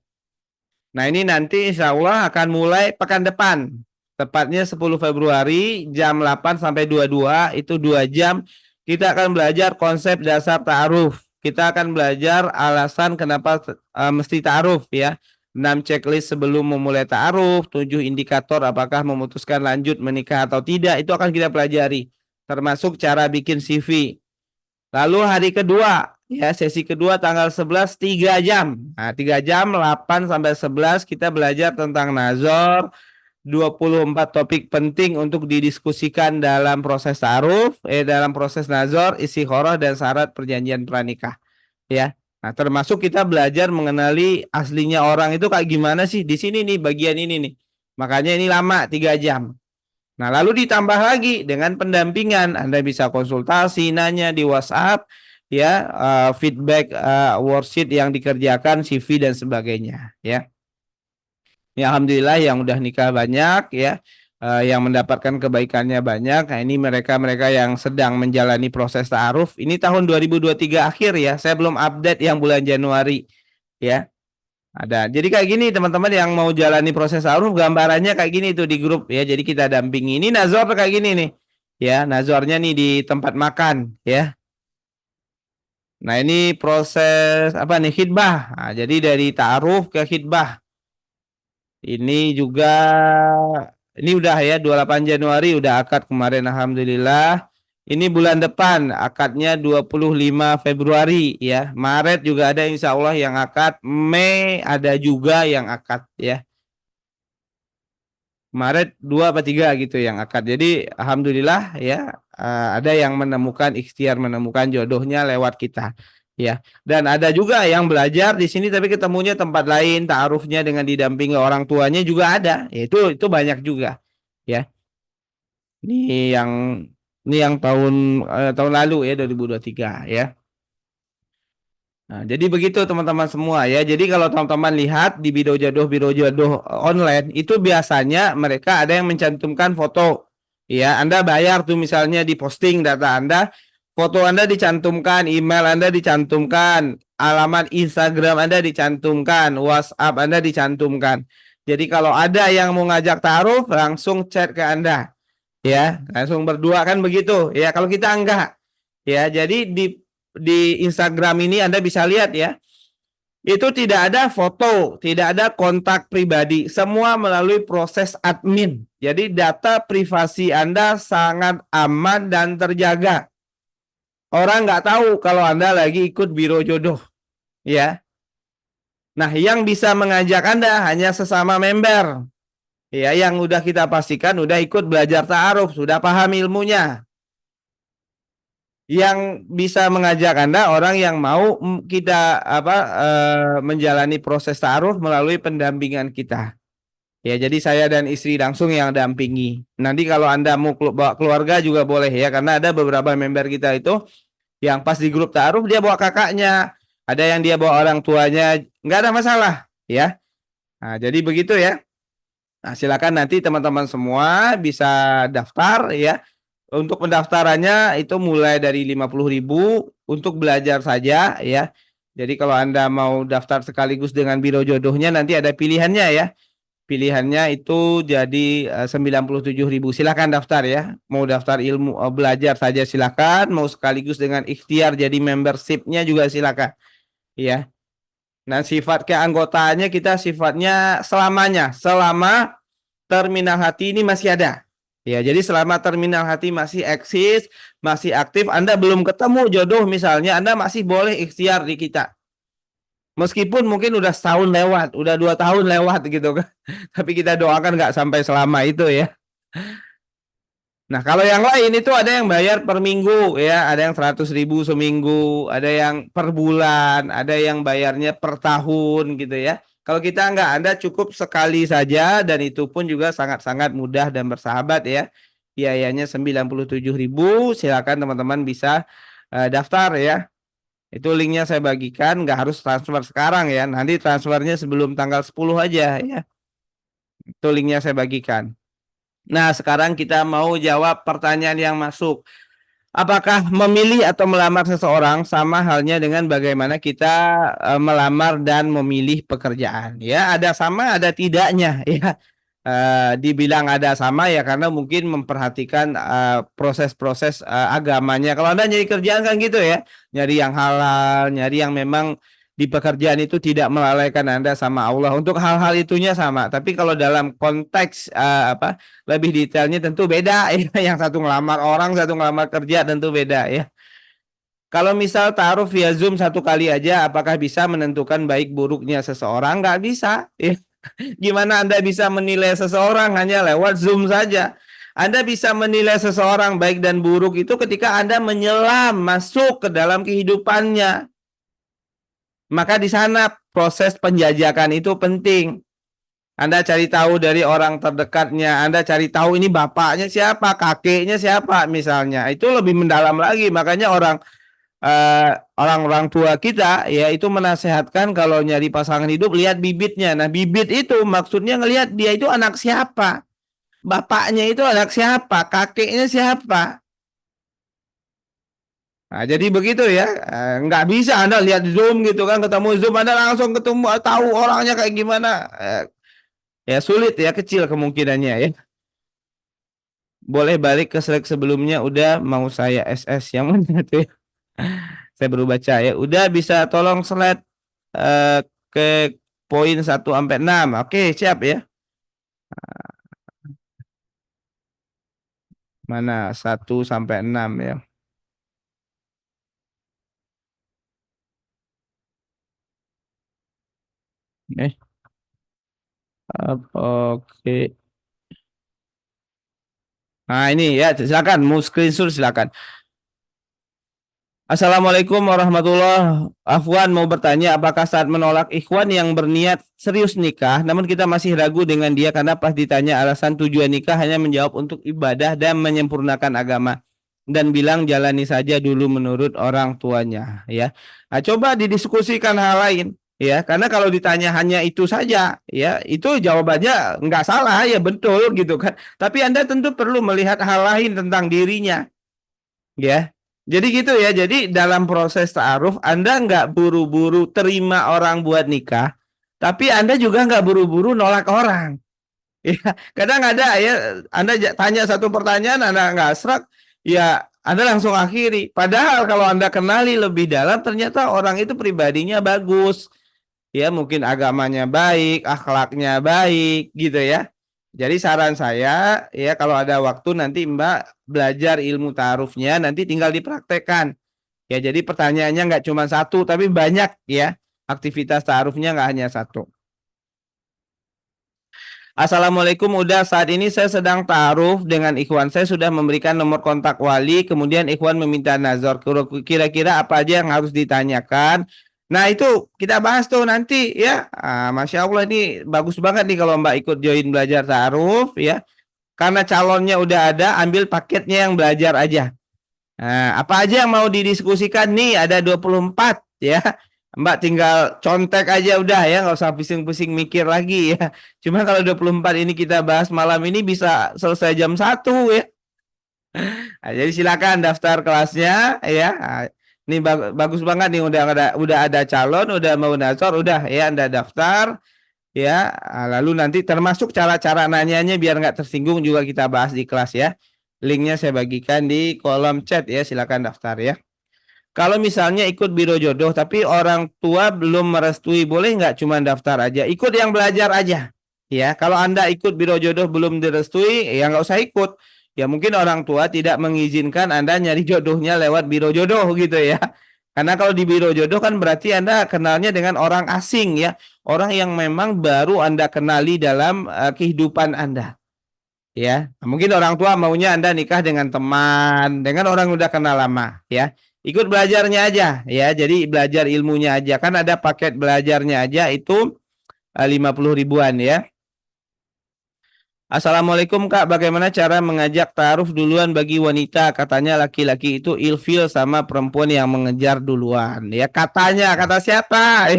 Nah, ini nanti insya Allah akan mulai pekan depan. Tepatnya 10 Februari jam 8 sampai 22 itu 2 jam kita akan belajar konsep dasar ta'aruf. Kita akan belajar alasan kenapa mesti ta'aruf ya. 6 checklist sebelum memulai ta'aruf, 7 indikator apakah memutuskan lanjut menikah atau tidak, itu akan kita pelajari. Termasuk cara bikin CV. Lalu hari kedua, ya sesi kedua tanggal 11 3 jam. Nah, 3 jam 8 sampai 11 kita belajar tentang nazar, 24 topik penting untuk didiskusikan dalam proses ta'aruf, dalam proses nazar, istikharah dan syarat perjanjian pranikah, ya. Nah, termasuk kita belajar mengenali aslinya orang itu kayak gimana sih di sini nih bagian ini nih. Makanya ini lama 3 jam. Nah, lalu ditambah lagi dengan pendampingan. Anda bisa konsultasi, nanya di WhatsApp, ya, feedback worksheet yang dikerjakan, CV dan sebagainya, ya. Ya, alhamdulillah yang udah nikah banyak, ya, yang mendapatkan kebaikannya banyak. Nah, ini mereka-mereka yang sedang menjalani proses ta'aruf. Ini tahun 2023 akhir ya. Saya belum update yang bulan Januari, ya. Ada. Jadi kayak gini teman-teman yang mau jalani proses ta'aruf gambarannya kayak gini tuh di grup ya. Jadi kita dampingi. Ini nazar kayak gini nih. Ya, nazarnya nih di tempat makan ya. Nah, ini proses apa nih khidbah. Nah, jadi dari ta'aruf ke khidbah. Ini juga ini udah ya 28 Januari udah akad kemarin alhamdulillah. Ini bulan depan akadnya 25 Februari ya. Maret juga ada insya Allah yang akad. Mei ada juga yang akad ya. Maret 2 apa 3 gitu yang akad. Jadi alhamdulillah ya ada yang menemukan ikhtiar menemukan jodohnya lewat kita ya. Dan ada juga yang belajar di sini tapi ketemunya tempat lain, ta'arufnya dengan didampingi orang tuanya juga ada. Ya, itu banyak juga ya. Ini yang tahun lalu ya 2023 ya. Nah, jadi begitu teman-teman semua ya. Jadi kalau teman-teman lihat di biro jodoh online itu biasanya mereka ada yang mencantumkan foto. Ya, Anda bayar tuh misalnya di posting data Anda, foto Anda dicantumkan, email Anda dicantumkan, alamat Instagram Anda dicantumkan, WhatsApp Anda dicantumkan. Jadi kalau ada yang mau ngajak taruh langsung chat ke Anda. Ya, langsung berdua kan begitu. Ya, kalau kita enggak. Ya, jadi di Instagram ini Anda bisa lihat ya. Itu tidak ada foto, tidak ada kontak pribadi, semua melalui proses admin. Jadi data privasi Anda sangat aman dan terjaga. Orang nggak tahu kalau Anda lagi ikut biro jodoh, ya. Nah, yang bisa mengajak Anda hanya sesama member, ya, yang udah kita pastikan udah ikut belajar ta'aruf, sudah paham ilmunya. Yang bisa mengajak Anda orang yang mau kita menjalani proses ta'aruf melalui pendampingan kita. Ya, jadi saya dan istri langsung yang dampingi. Nanti kalau Anda mau bawa keluarga juga boleh ya, karena ada beberapa member kita itu yang pas di grup ta'aruf dia bawa kakaknya, ada yang dia bawa orang tuanya, nggak ada masalah ya. Nah, jadi begitu ya. Nah, silakan nanti teman-teman semua bisa daftar ya. Untuk pendaftarannya itu mulai dari 50.000 untuk belajar saja ya. Jadi kalau Anda mau daftar sekaligus dengan biro jodohnya nanti ada pilihannya ya. Pilihannya itu jadi 97.000. Silakan daftar ya. Mau daftar ilmu belajar saja silakan, mau sekaligus dengan ikhtiar jadi membershipnya juga silakan ya. Nah, sifat keanggotaannya kita sifatnya selamanya, selama terminal hati ini masih ada. Ya, jadi selama terminal hati masih eksis, masih aktif, Anda belum ketemu jodoh misalnya, Anda masih boleh ikhtiar di kita. Meskipun mungkin udah setahun lewat, udah 2 tahun lewat gitu kan. Tapi kita doakan nggak sampai selama itu ya. Nah, kalau yang lain itu ada yang bayar per minggu ya, ada yang 100.000 seminggu, ada yang per bulan, ada yang bayarnya per tahun gitu ya. Kalau kita enggak, Anda cukup sekali saja dan itu pun juga sangat-sangat mudah dan bersahabat ya. Biayanya 97.000, silakan teman-teman bisa daftar ya. Itu linknya saya bagikan, nggak harus transfer sekarang ya. Nanti transfernya sebelum tanggal 10 aja ya. Itu linknya saya bagikan. Nah, sekarang kita mau jawab pertanyaan yang masuk. Apakah memilih atau melamar seseorang sama halnya dengan bagaimana kita melamar dan memilih pekerjaan? Ya, ada sama, ada tidaknya. Ya, dibilang ada sama ya karena mungkin memperhatikan proses-proses agamanya. Kalau Anda nyari kerjaan kan gitu ya, nyari yang halal, nyari yang memang di pekerjaan itu tidak melalaikan Anda sama Allah. Untuk hal-hal itunya sama. Tapi kalau dalam konteks lebih detailnya tentu beda ya. Yang satu ngelamar orang, satu ngelamar kerja tentu beda ya. Kalau misal taruh via Zoom satu kali aja, apakah bisa menentukan baik buruknya seseorang? Nggak bisa. Ya. Gimana Anda bisa menilai seseorang hanya lewat Zoom saja? Anda bisa menilai seseorang baik dan buruk itu ketika Anda menyelam masuk ke dalam kehidupannya. Maka di sana proses penjajakan itu penting. Anda cari tahu dari orang terdekatnya, Anda cari tahu ini bapaknya siapa, kakeknya siapa misalnya. Itu lebih mendalam lagi. Makanya orang-orang tua kita ya itu menasehatkan kalau nyari pasangan hidup lihat bibitnya. Nah, bibit itu maksudnya ngelihat dia itu anak siapa. Bapaknya itu anak siapa, kakeknya siapa. Nah, jadi begitu ya. Nggak bisa Anda lihat Zoom gitu kan, ketemu Zoom Anda langsung ketemu tahu orangnya kayak gimana. Ya sulit ya, kecil kemungkinannya ya. Boleh balik ke slide sebelumnya, udah mau saya SS yang mana tuh ya? Saya baru baca ya. Udah bisa tolong slide ke poin 1 sampai 6. Oke, siap ya. Mana 1 sampai 6 ya. Eh, oke. Nah ini ya silakan mau screenshot silakan. Assalamualaikum warahmatullahi. Afwan mau bertanya, apakah saat menolak ikhwan yang berniat serius nikah, namun kita masih ragu dengan dia karena pas ditanya alasan tujuan nikah hanya menjawab untuk ibadah dan menyempurnakan agama dan bilang jalani saja dulu menurut orang tuanya, ya. Nah, coba didiskusikan hal lain, ya. Karena kalau ditanya hanya itu saja, ya, itu jawabannya nggak salah, ya betul gitu kan. Tapi Anda tentu perlu melihat hal lain tentang dirinya. Ya, jadi gitu ya. Jadi dalam proses ta'aruf Anda nggak buru-buru terima orang buat nikah, tapi Anda juga nggak buru-buru nolak orang. Ya, kadang ada ya, Anda tanya satu pertanyaan, Anda nggak serak, ya Anda langsung akhiri. Padahal kalau Anda kenali lebih dalam, ternyata orang itu pribadinya bagus, ya mungkin agamanya baik, akhlaknya baik, gitu ya. Jadi saran saya ya kalau ada waktu nanti Mbak belajar ilmu ta'arufnya nanti tinggal dipraktekkan. Ya jadi pertanyaannya nggak cuma satu tapi banyak ya. Aktivitas ta'arufnya nggak hanya satu. Assalamualaikum, udah saat ini saya sedang ta'aruf dengan ikhwan. Saya sudah memberikan nomor kontak wali, kemudian ikhwan meminta nazar. Kira-kira apa aja yang harus ditanyakan? Nah itu kita bahas tuh nanti ya. Masya Allah ini bagus banget nih kalau Mbak ikut join belajar ta'aruf ya. Karena calonnya udah ada, ambil paketnya yang belajar aja. Nah, apa aja yang mau didiskusikan nih? Ada 24 ya. Mbak tinggal contek aja udah ya, nggak usah pusing-pusing mikir lagi ya. Cuma kalau 24 ini kita bahas malam ini bisa selesai jam 1 ya. Nah, jadi silakan daftar kelasnya ya. Nah, ini bagus banget nih udah ada calon, udah mau nazar, udah ya Anda daftar ya. Lalu nanti termasuk cara-cara nanyanya biar nggak tersinggung juga kita bahas di kelas ya. Linknya saya bagikan di kolom chat ya, silakan daftar ya. Kalau misalnya ikut biro jodoh tapi orang tua belum merestui, boleh nggak cuma daftar aja? Ikut yang belajar aja. Ya, kalau Anda ikut biro jodoh belum direstui, ya nggak usah ikut. Ya mungkin orang tua tidak mengizinkan Anda nyari jodohnya lewat biro jodoh gitu ya. Karena kalau di biro jodoh kan berarti Anda kenalnya dengan orang asing ya. Orang yang memang baru Anda kenali dalam kehidupan Anda. Ya, mungkin orang tua maunya Anda nikah dengan teman, dengan orang yang udah kenal lama ya. Ikut belajarnya aja ya. Jadi belajar ilmunya aja. Kan ada paket belajarnya aja itu 50 ribuan ya. Assalamualaikum Kak, bagaimana cara mengajak ta'aruf duluan bagi wanita? Katanya laki-laki itu ilfil sama perempuan yang mengejar duluan. Ya katanya, kata siapa?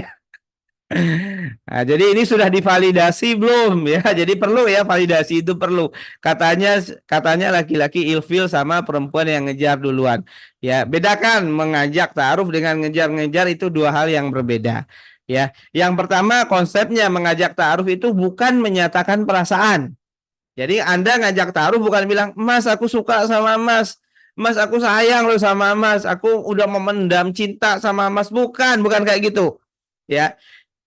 Nah, jadi ini sudah divalidasi belum ya? Jadi perlu ya validasi itu perlu. Katanya laki-laki ilfil sama perempuan yang ngejar duluan. Ya, bedakan mengajak ta'aruf dengan ngejar-ngejar itu dua hal yang berbeda. Ya, yang pertama konsepnya mengajak ta'aruf itu bukan menyatakan perasaan. Jadi Anda ngajak ta'aruf bukan bilang, "Mas, aku suka sama Mas. Mas, aku sayang loh sama Mas. Aku udah memendam cinta sama Mas." Bukan kayak gitu. Ya.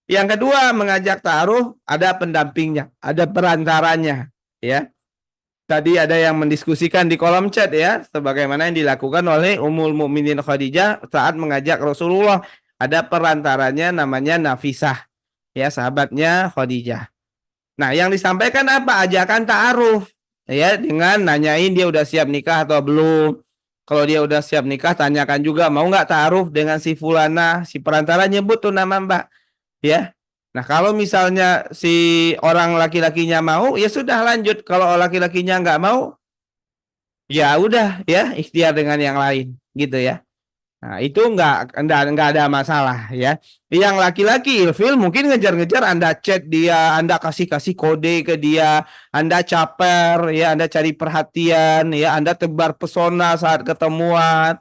Yang kedua, mengajak ta'aruf ada pendampingnya, ada perantaranya, ya. Tadi ada yang mendiskusikan di kolom chat ya, sebagaimana yang dilakukan oleh Ummul Mukminin Khadijah saat mengajak Rasulullah. Ada perantaranya namanya Nafisah, ya sahabatnya Khadijah. Nah, yang disampaikan apa? Ajakan ta'aruf, ya dengan nanyain dia udah siap nikah atau belum. Kalau dia udah siap nikah, tanyakan juga mau nggak ta'aruf dengan si fulana, si perantara nyebut tuh nama Mbak. Ya. Nah, kalau misalnya si orang laki-lakinya mau, ya sudah lanjut. Kalau laki-lakinya nggak mau, ya udah ya ikhtiar dengan yang lain, gitu ya. Nah, itu nggak ada masalah ya. Yang laki-laki ilfil mungkin ngejar-ngejar Anda chat dia, Anda kasih kode ke dia, Anda caper ya, Anda cari perhatian ya, Anda tebar pesona saat ketemuan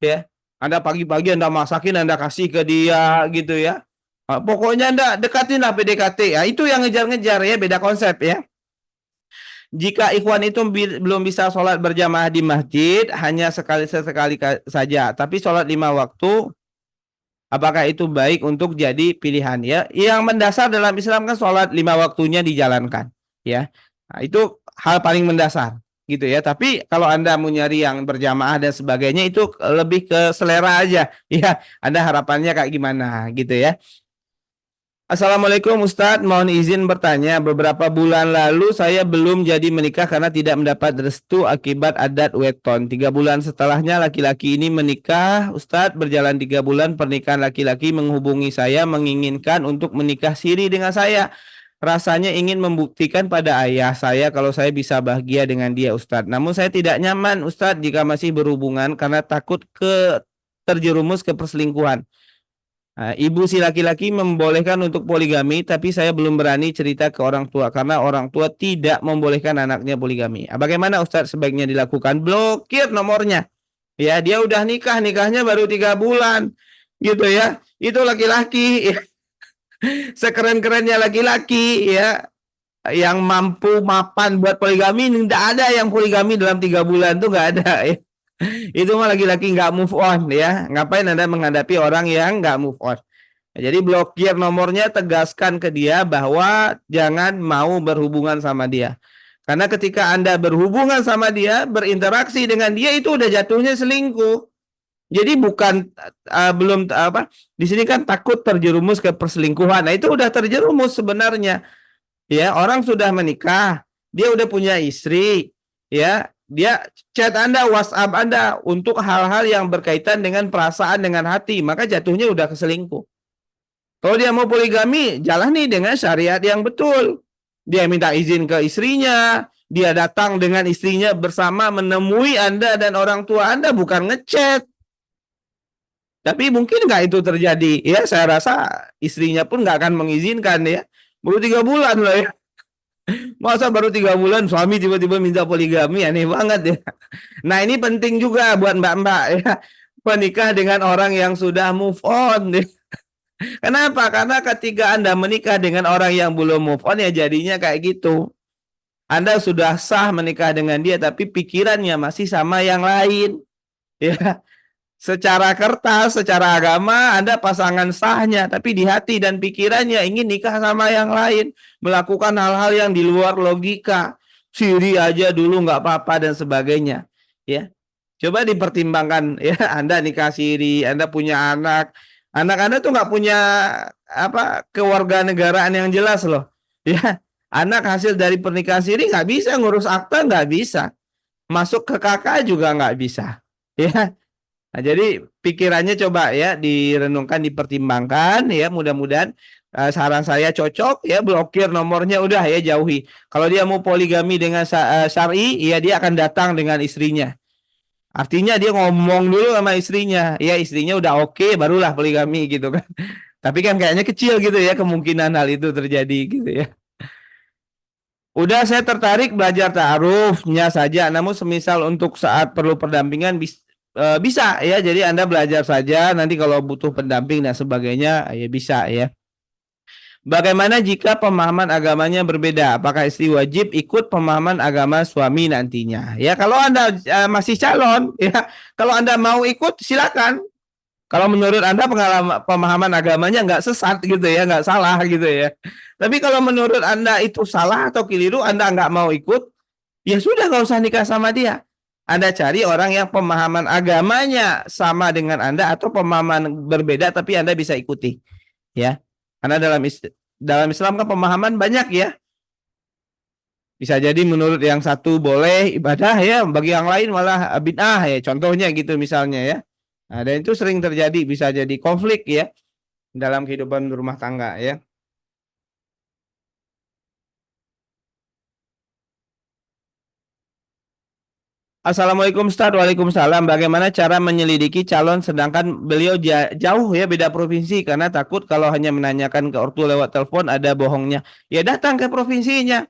ya. Anda pagi-pagi Anda masakin, Anda kasih ke dia gitu ya. Pokoknya Anda dekatin lah PDKT. Ya, itu yang ngejar-ngejar ya, beda konsep ya. Jika ikhwan itu belum bisa sholat berjamaah di masjid, hanya sesekali saja. Tapi sholat 5 waktu, apakah itu baik untuk jadi pilihan ya? Yang mendasar dalam Islam kan sholat 5 waktunya dijalankan. ya. Nah, itu hal paling mendasar gitu ya. Tapi kalau Anda mau nyari yang berjamaah dan sebagainya itu lebih ke selera aja ya. Anda harapannya kayak gimana gitu ya. Assalamualaikum Ustadz, mohon izin bertanya. Beberapa bulan lalu saya belum jadi menikah karena tidak mendapat restu akibat adat weton. 3 bulan setelahnya laki-laki ini menikah. Ustadz, berjalan 3 bulan pernikahan laki-laki menghubungi saya menginginkan untuk menikah siri dengan saya. Rasanya ingin membuktikan pada ayah saya kalau saya bisa bahagia dengan dia Ustadz. Namun saya tidak nyaman Ustadz jika masih berhubungan karena takut terjerumus ke perselingkuhan. Nah, ibu si laki-laki membolehkan untuk poligami, tapi saya belum berani cerita ke orang tua karena orang tua tidak membolehkan anaknya poligami. Nah, bagaimana Ustadz sebaiknya dilakukan? Blokir nomornya. Ya, dia udah nikah, nikahnya baru 3 bulan, gitu ya. Itu laki-laki, ya. Sekeren-kerennya laki-laki, ya, yang mampu mapan buat poligami, tidak ada yang poligami dalam 3 bulan tuh nggak ada. Ya. Itu mah lagi-lagi nggak move on ya. Ngapain Anda menghadapi orang yang nggak move on? Jadi blokir nomornya, tegaskan ke dia bahwa jangan mau berhubungan sama dia. Karena ketika Anda berhubungan sama dia, berinteraksi dengan dia itu udah jatuhnya selingkuh. Jadi bukan belum apa di sini kan takut terjerumus ke perselingkuhan. Nah, itu udah terjerumus sebenarnya. Ya, orang sudah menikah, dia udah punya istri, ya, dia chat Anda, WhatsApp Anda untuk hal-hal yang berkaitan dengan perasaan, dengan hati, maka jatuhnya udah keselingkuh. Kalau dia mau poligami, jalani dengan syariat yang betul. Dia minta izin ke istrinya, dia datang dengan istrinya bersama menemui Anda dan orang tua Anda, bukan ngechat. Tapi mungkin nggak itu terjadi, ya, saya rasa istrinya pun nggak akan mengizinkan ya. Baru 3 bulan loh ya. Masa baru 3 bulan suami tiba-tiba minta poligami, aneh banget ya. Nah, ini penting juga buat mbak-mbak ya. Menikah dengan orang yang sudah move on. Kenapa? Karena ketika Anda menikah dengan orang yang belum move on ya jadinya kayak gitu. Anda sudah sah menikah dengan dia tapi pikirannya masih sama yang lain. Ya, secara kertas, secara agama Anda pasangan sahnya, tapi di hati dan pikirannya ingin nikah sama yang lain, melakukan hal-hal yang di luar logika, siri aja dulu nggak apa-apa dan sebagainya. Ya, coba dipertimbangkan ya. Anda nikah siri, Anda punya anak, anak Anda tuh nggak punya apa kewarganegaraan yang jelas loh. Ya, anak hasil dari pernikahan siri nggak bisa ngurus akta, nggak bisa masuk ke kakak juga nggak bisa. Ya, nah, jadi pikirannya coba ya direnungkan, dipertimbangkan ya. Mudah-mudahan saran saya cocok ya. Blokir nomornya udah ya, jauhi. Kalau dia mau poligami dengan syar'i, ya dia akan datang dengan istrinya. Artinya dia ngomong dulu sama istrinya. Ya istrinya udah oke, barulah poligami gitu kan. Tapi kan kayaknya kecil gitu ya kemungkinan hal itu terjadi gitu ya. Udah, saya tertarik belajar ta'arufnya saja, namun semisal untuk saat perlu pendampingan bisa ya. Jadi Anda belajar saja, nanti kalau butuh pendamping dan sebagainya ya bisa ya. Bagaimana jika pemahaman agamanya berbeda? Apakah istri wajib ikut pemahaman agama suami nantinya? Ya, kalau Anda masih calon ya, kalau Anda mau ikut silakan. Kalau menurut Anda pemahaman agamanya nggak sesat gitu ya, nggak salah gitu ya. Tapi kalau menurut Anda itu salah atau keliru, Anda nggak mau ikut, ya sudah nggak usah nikah sama dia. Anda cari orang yang pemahaman agamanya sama dengan Anda atau pemahaman berbeda tapi Anda bisa ikuti. Ya. Karena dalam Islam kan pemahaman banyak ya. Bisa jadi menurut yang satu boleh ibadah ya, bagi yang lain malah bid'ah ya. Contohnya gitu misalnya ya. Nah, dan itu sering terjadi, bisa jadi konflik ya dalam kehidupan rumah tangga ya. Assalamualaikum Ustaz. Waalaikumsalam. Bagaimana cara menyelidiki calon sedangkan beliau jauh ya, beda provinsi, karena takut kalau hanya menanyakan ke ortu lewat telepon ada bohongnya. Ya datang ke provinsinya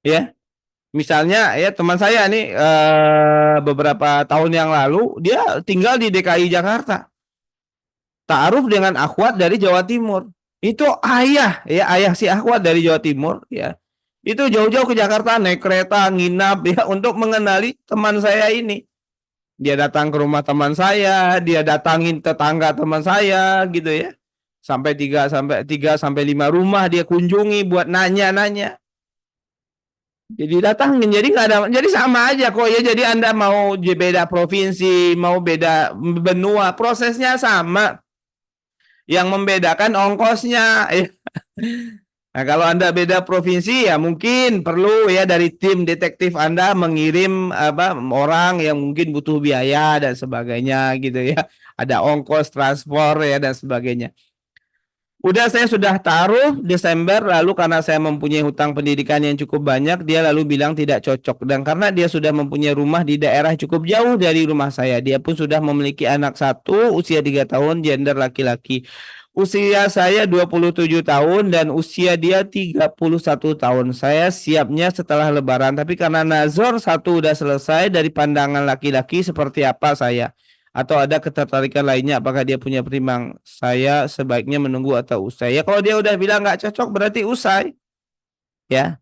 ya. Misalnya ya teman saya nih beberapa tahun yang lalu dia tinggal di DKI Jakarta. Ta'aruf dengan akhwat dari Jawa Timur. Itu ayah ya, ayah si akhwat dari Jawa Timur ya. Itu jauh-jauh ke Jakarta naik kereta nginap ya untuk mengenali teman saya ini. Dia datang ke rumah teman saya, dia datangin tetangga teman saya gitu ya. Sampai 3 sampai 5 rumah dia kunjungi buat nanya-nanya. Jadi datangin, jadi nggak ada, jadi sama aja kok ya. Jadi Anda mau beda provinsi, mau beda benua, prosesnya sama. Yang membedakan ongkosnya. Nah, kalau Anda beda provinsi ya mungkin perlu ya dari tim detektif Anda mengirim apa orang yang mungkin butuh biaya dan sebagainya gitu ya. Ada ongkos transport ya dan sebagainya. Udah saya sudah taruh Desember lalu karena saya mempunyai hutang pendidikan yang cukup banyak, dia lalu bilang tidak cocok dan karena dia sudah mempunyai rumah di daerah cukup jauh dari rumah saya, dia pun sudah memiliki anak satu usia 3 tahun gender laki-laki. Usia saya 27 tahun dan usia dia 31 tahun. Saya siapnya setelah lebaran tapi karena nazar satu udah selesai dari pandangan laki-laki seperti apa saya atau ada ketertarikan lainnya apakah dia punya perimbang saya sebaiknya menunggu atau usai ya kalau dia udah bilang nggak cocok berarti usai ya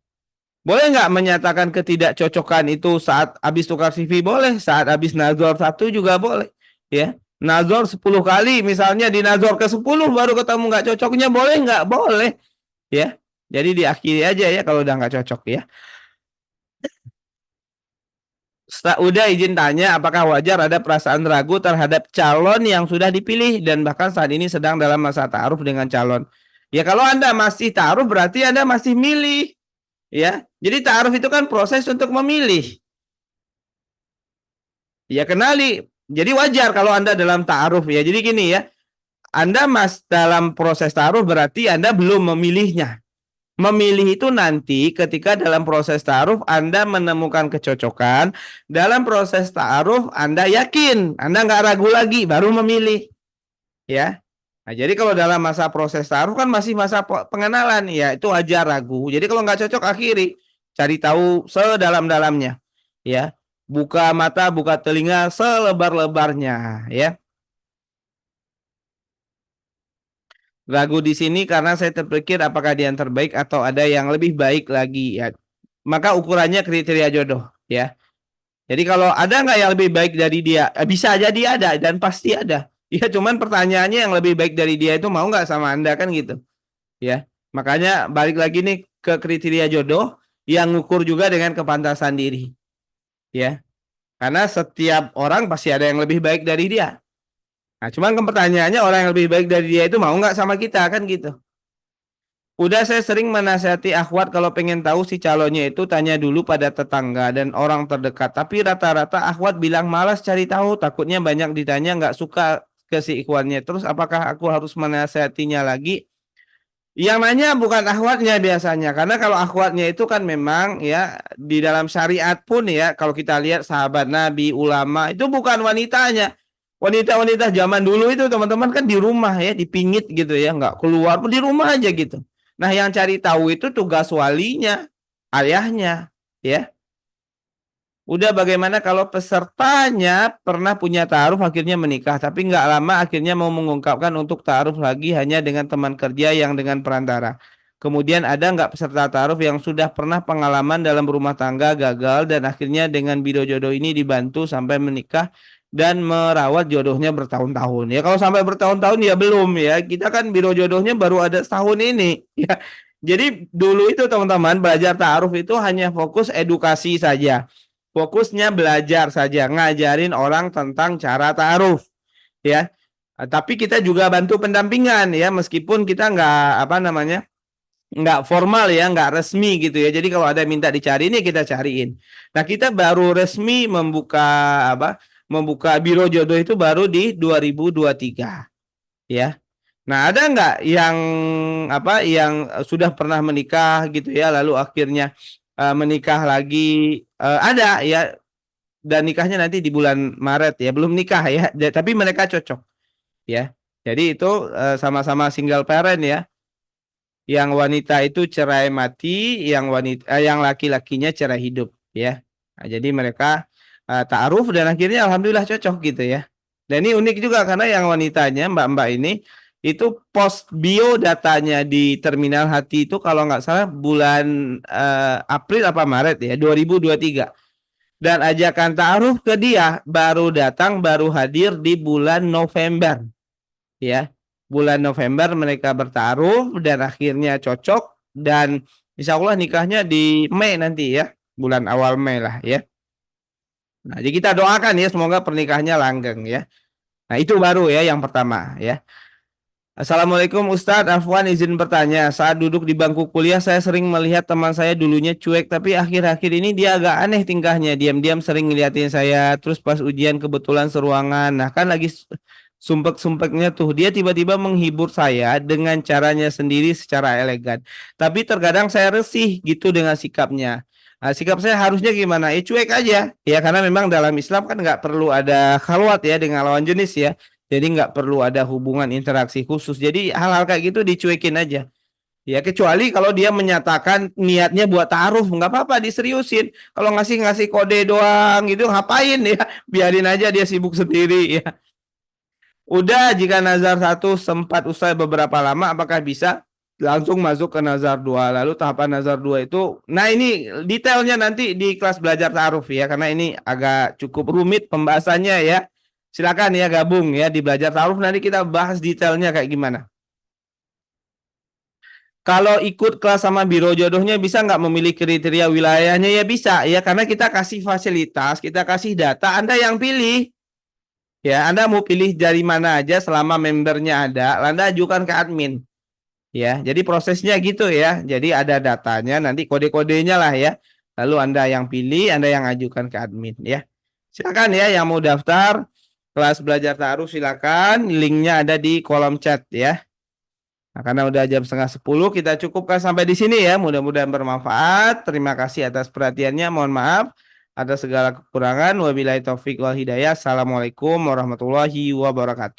boleh nggak menyatakan ketidakcocokan itu saat habis tukar CV boleh saat habis nazar satu juga boleh ya nazar 10 kali misalnya di nazar ke-10 baru ketemu nggak cocoknya boleh nggak boleh ya jadi diakhiri aja ya kalau udah nggak cocok ya. Udah izin tanya, apakah wajar ada perasaan ragu terhadap calon yang sudah dipilih dan bahkan saat ini sedang dalam masa ta'aruf dengan calon? Ya kalau Anda masih ta'aruf berarti Anda masih milih, ya. Jadi ta'aruf itu kan proses untuk memilih. Ya kenali. Jadi wajar kalau Anda dalam ta'aruf ya. Jadi gini ya, Anda dalam proses ta'aruf berarti Anda belum memilihnya. Memilih itu nanti ketika dalam proses ta'aruf Anda menemukan kecocokan, dalam proses ta'aruf Anda yakin, Anda nggak ragu lagi, baru memilih. Ya. Nah, jadi kalau dalam masa proses ta'aruf kan masih masa pengenalan, ya itu wajar ragu. Jadi kalau nggak cocok akhiri, cari tahu sedalam-dalamnya. Ya. Buka mata, buka telinga selebar-lebarnya, ya. Ragu di sini karena saya terpikir apakah dia yang terbaik atau ada yang lebih baik lagi ya. Maka ukurannya kriteria jodoh ya. Jadi kalau ada nggak yang lebih baik dari dia? Bisa jadi ada dan pasti ada. Ya cuman pertanyaannya yang lebih baik dari dia itu mau nggak sama Anda kan gitu. Ya. Makanya balik lagi nih ke kriteria jodoh yang ngukur juga dengan kepantasan diri. Ya. Karena setiap orang pasti ada yang lebih baik dari dia. Nah, cuman kan pertanyaannya orang yang lebih baik dari dia itu mau nggak sama kita kan gitu. Udah saya sering menasihati akhwat kalau pengen tahu si calonnya itu tanya dulu pada tetangga dan orang terdekat. Tapi rata-rata akhwat bilang malas cari tahu, takutnya banyak ditanya nggak suka ke si ikhwannya. Terus apakah aku harus menasihatinya lagi? Yang nanya bukan akhwatnya biasanya, karena kalau akhwatnya itu kan memang ya di dalam syariat pun ya kalau kita lihat sahabat Nabi, ulama itu bukan wanitanya. Wanita-wanita zaman dulu itu teman-teman kan di rumah ya, dipingit gitu ya, nggak keluar pun di rumah aja gitu. Nah, yang cari tahu itu tugas walinya, ayahnya, ya. Udah bagaimana kalau pesertanya pernah punya ta'aruf akhirnya menikah, tapi nggak lama akhirnya mau mengungkapkan untuk ta'aruf lagi hanya dengan teman kerja yang dengan perantara. Kemudian ada nggak peserta ta'aruf yang sudah pernah pengalaman dalam rumah tangga gagal dan akhirnya dengan biro jodoh ini dibantu sampai menikah dan merawat jodohnya bertahun-tahun. Ya kalau sampai bertahun-tahun ya belum ya. Kita kan biro jodohnya baru ada setahun ini ya. Jadi dulu itu teman-teman belajar ta'aruf itu hanya fokus edukasi saja. Fokusnya belajar saja, ngajarin orang tentang cara ta'aruf, ya. Tapi kita juga bantu pendampingan ya, meskipun kita nggak apa namanya, nggak formal ya, nggak resmi gitu ya. Jadi kalau ada minta dicari ini kita cariin. Nah kita baru resmi membuka apa, membuka biro jodoh itu baru di 2023, ya. Nah ada nggak yang apa, yang sudah pernah menikah gitu ya, lalu akhirnya menikah lagi ada ya dan nikahnya nanti di bulan Maret ya, belum nikah ya, tapi mereka cocok ya. Jadi itu sama-sama single parent ya. Yang wanita itu cerai mati, yang laki-lakinya cerai hidup ya. Nah, jadi mereka ta'aruf dan akhirnya alhamdulillah cocok gitu ya. Dan ini unik juga karena yang wanitanya mbak-mbak ini itu post bio datanya di terminal hati itu kalau nggak salah bulan April apa Maret ya 2023. Dan ajakan ta'aruf ke dia baru datang, baru hadir di bulan November. Ya, bulan November mereka bertaruh dan akhirnya cocok dan insya Allah nikahnya di Mei nanti ya. bulan awal Mei lah ya. Nah, jadi kita doakan ya semoga pernikahannya langgeng ya. Nah, itu baru ya yang pertama ya. Assalamualaikum Ustadz, Afwan izin bertanya. Saat duduk di bangku kuliah saya sering melihat teman saya dulunya cuek, tapi akhir-akhir ini dia agak aneh tingkahnya. Diam-diam sering ngeliatin saya. Terus pas ujian kebetulan seruangan. Nah kan lagi sumpek-sumpeknya tuh. Dia tiba-tiba menghibur saya dengan caranya sendiri secara elegan. Tapi terkadang saya resih gitu dengan sikapnya. Nah, sikap saya harusnya gimana? Cuek aja. Ya karena memang dalam Islam kan nggak perlu ada khalwat ya dengan lawan jenis ya. Jadi nggak perlu ada hubungan interaksi khusus. Jadi hal-hal kayak gitu dicuekin aja. Ya kecuali kalau dia menyatakan niatnya buat taruh, nggak apa-apa diseriusin. Kalau ngasih-ngasih kode doang gitu ngapain ya? Biarin aja dia sibuk sendiri ya. Udah jika nazar satu sempat usai beberapa lama, apakah bisa langsung masuk ke nazar dua? Lalu tahapan nazar dua itu, nah ini detailnya nanti di kelas belajar ta'aruf ya, karena ini agak cukup rumit pembahasannya ya. Silakan ya gabung ya di belajar ta'aruf, nanti kita bahas detailnya kayak gimana. Kalau ikut kelas sama biro jodohnya bisa nggak memilih kriteria wilayahnya ya bisa ya karena kita kasih fasilitas, kita kasih data, Anda yang pilih. Ya, Anda mau pilih dari mana aja selama membernya ada, Anda ajukan ke admin. Ya, jadi prosesnya gitu ya. Jadi ada datanya, nanti kode-kodenya lah ya. Lalu Anda yang pilih, Anda yang ajukan ke admin ya. Silakan ya yang mau daftar kelas belajar taruh silakan, linknya ada di kolom chat ya. Nah, karena udah jam setengah 10, kita cukupkan sampai di sini ya. Mudah-mudahan bermanfaat. Terima kasih atas perhatiannya. Mohon maaf atas segala kekurangan. Wabillahi taufik wal hidayah. Assalamualaikum warahmatullahi wabarakatuh.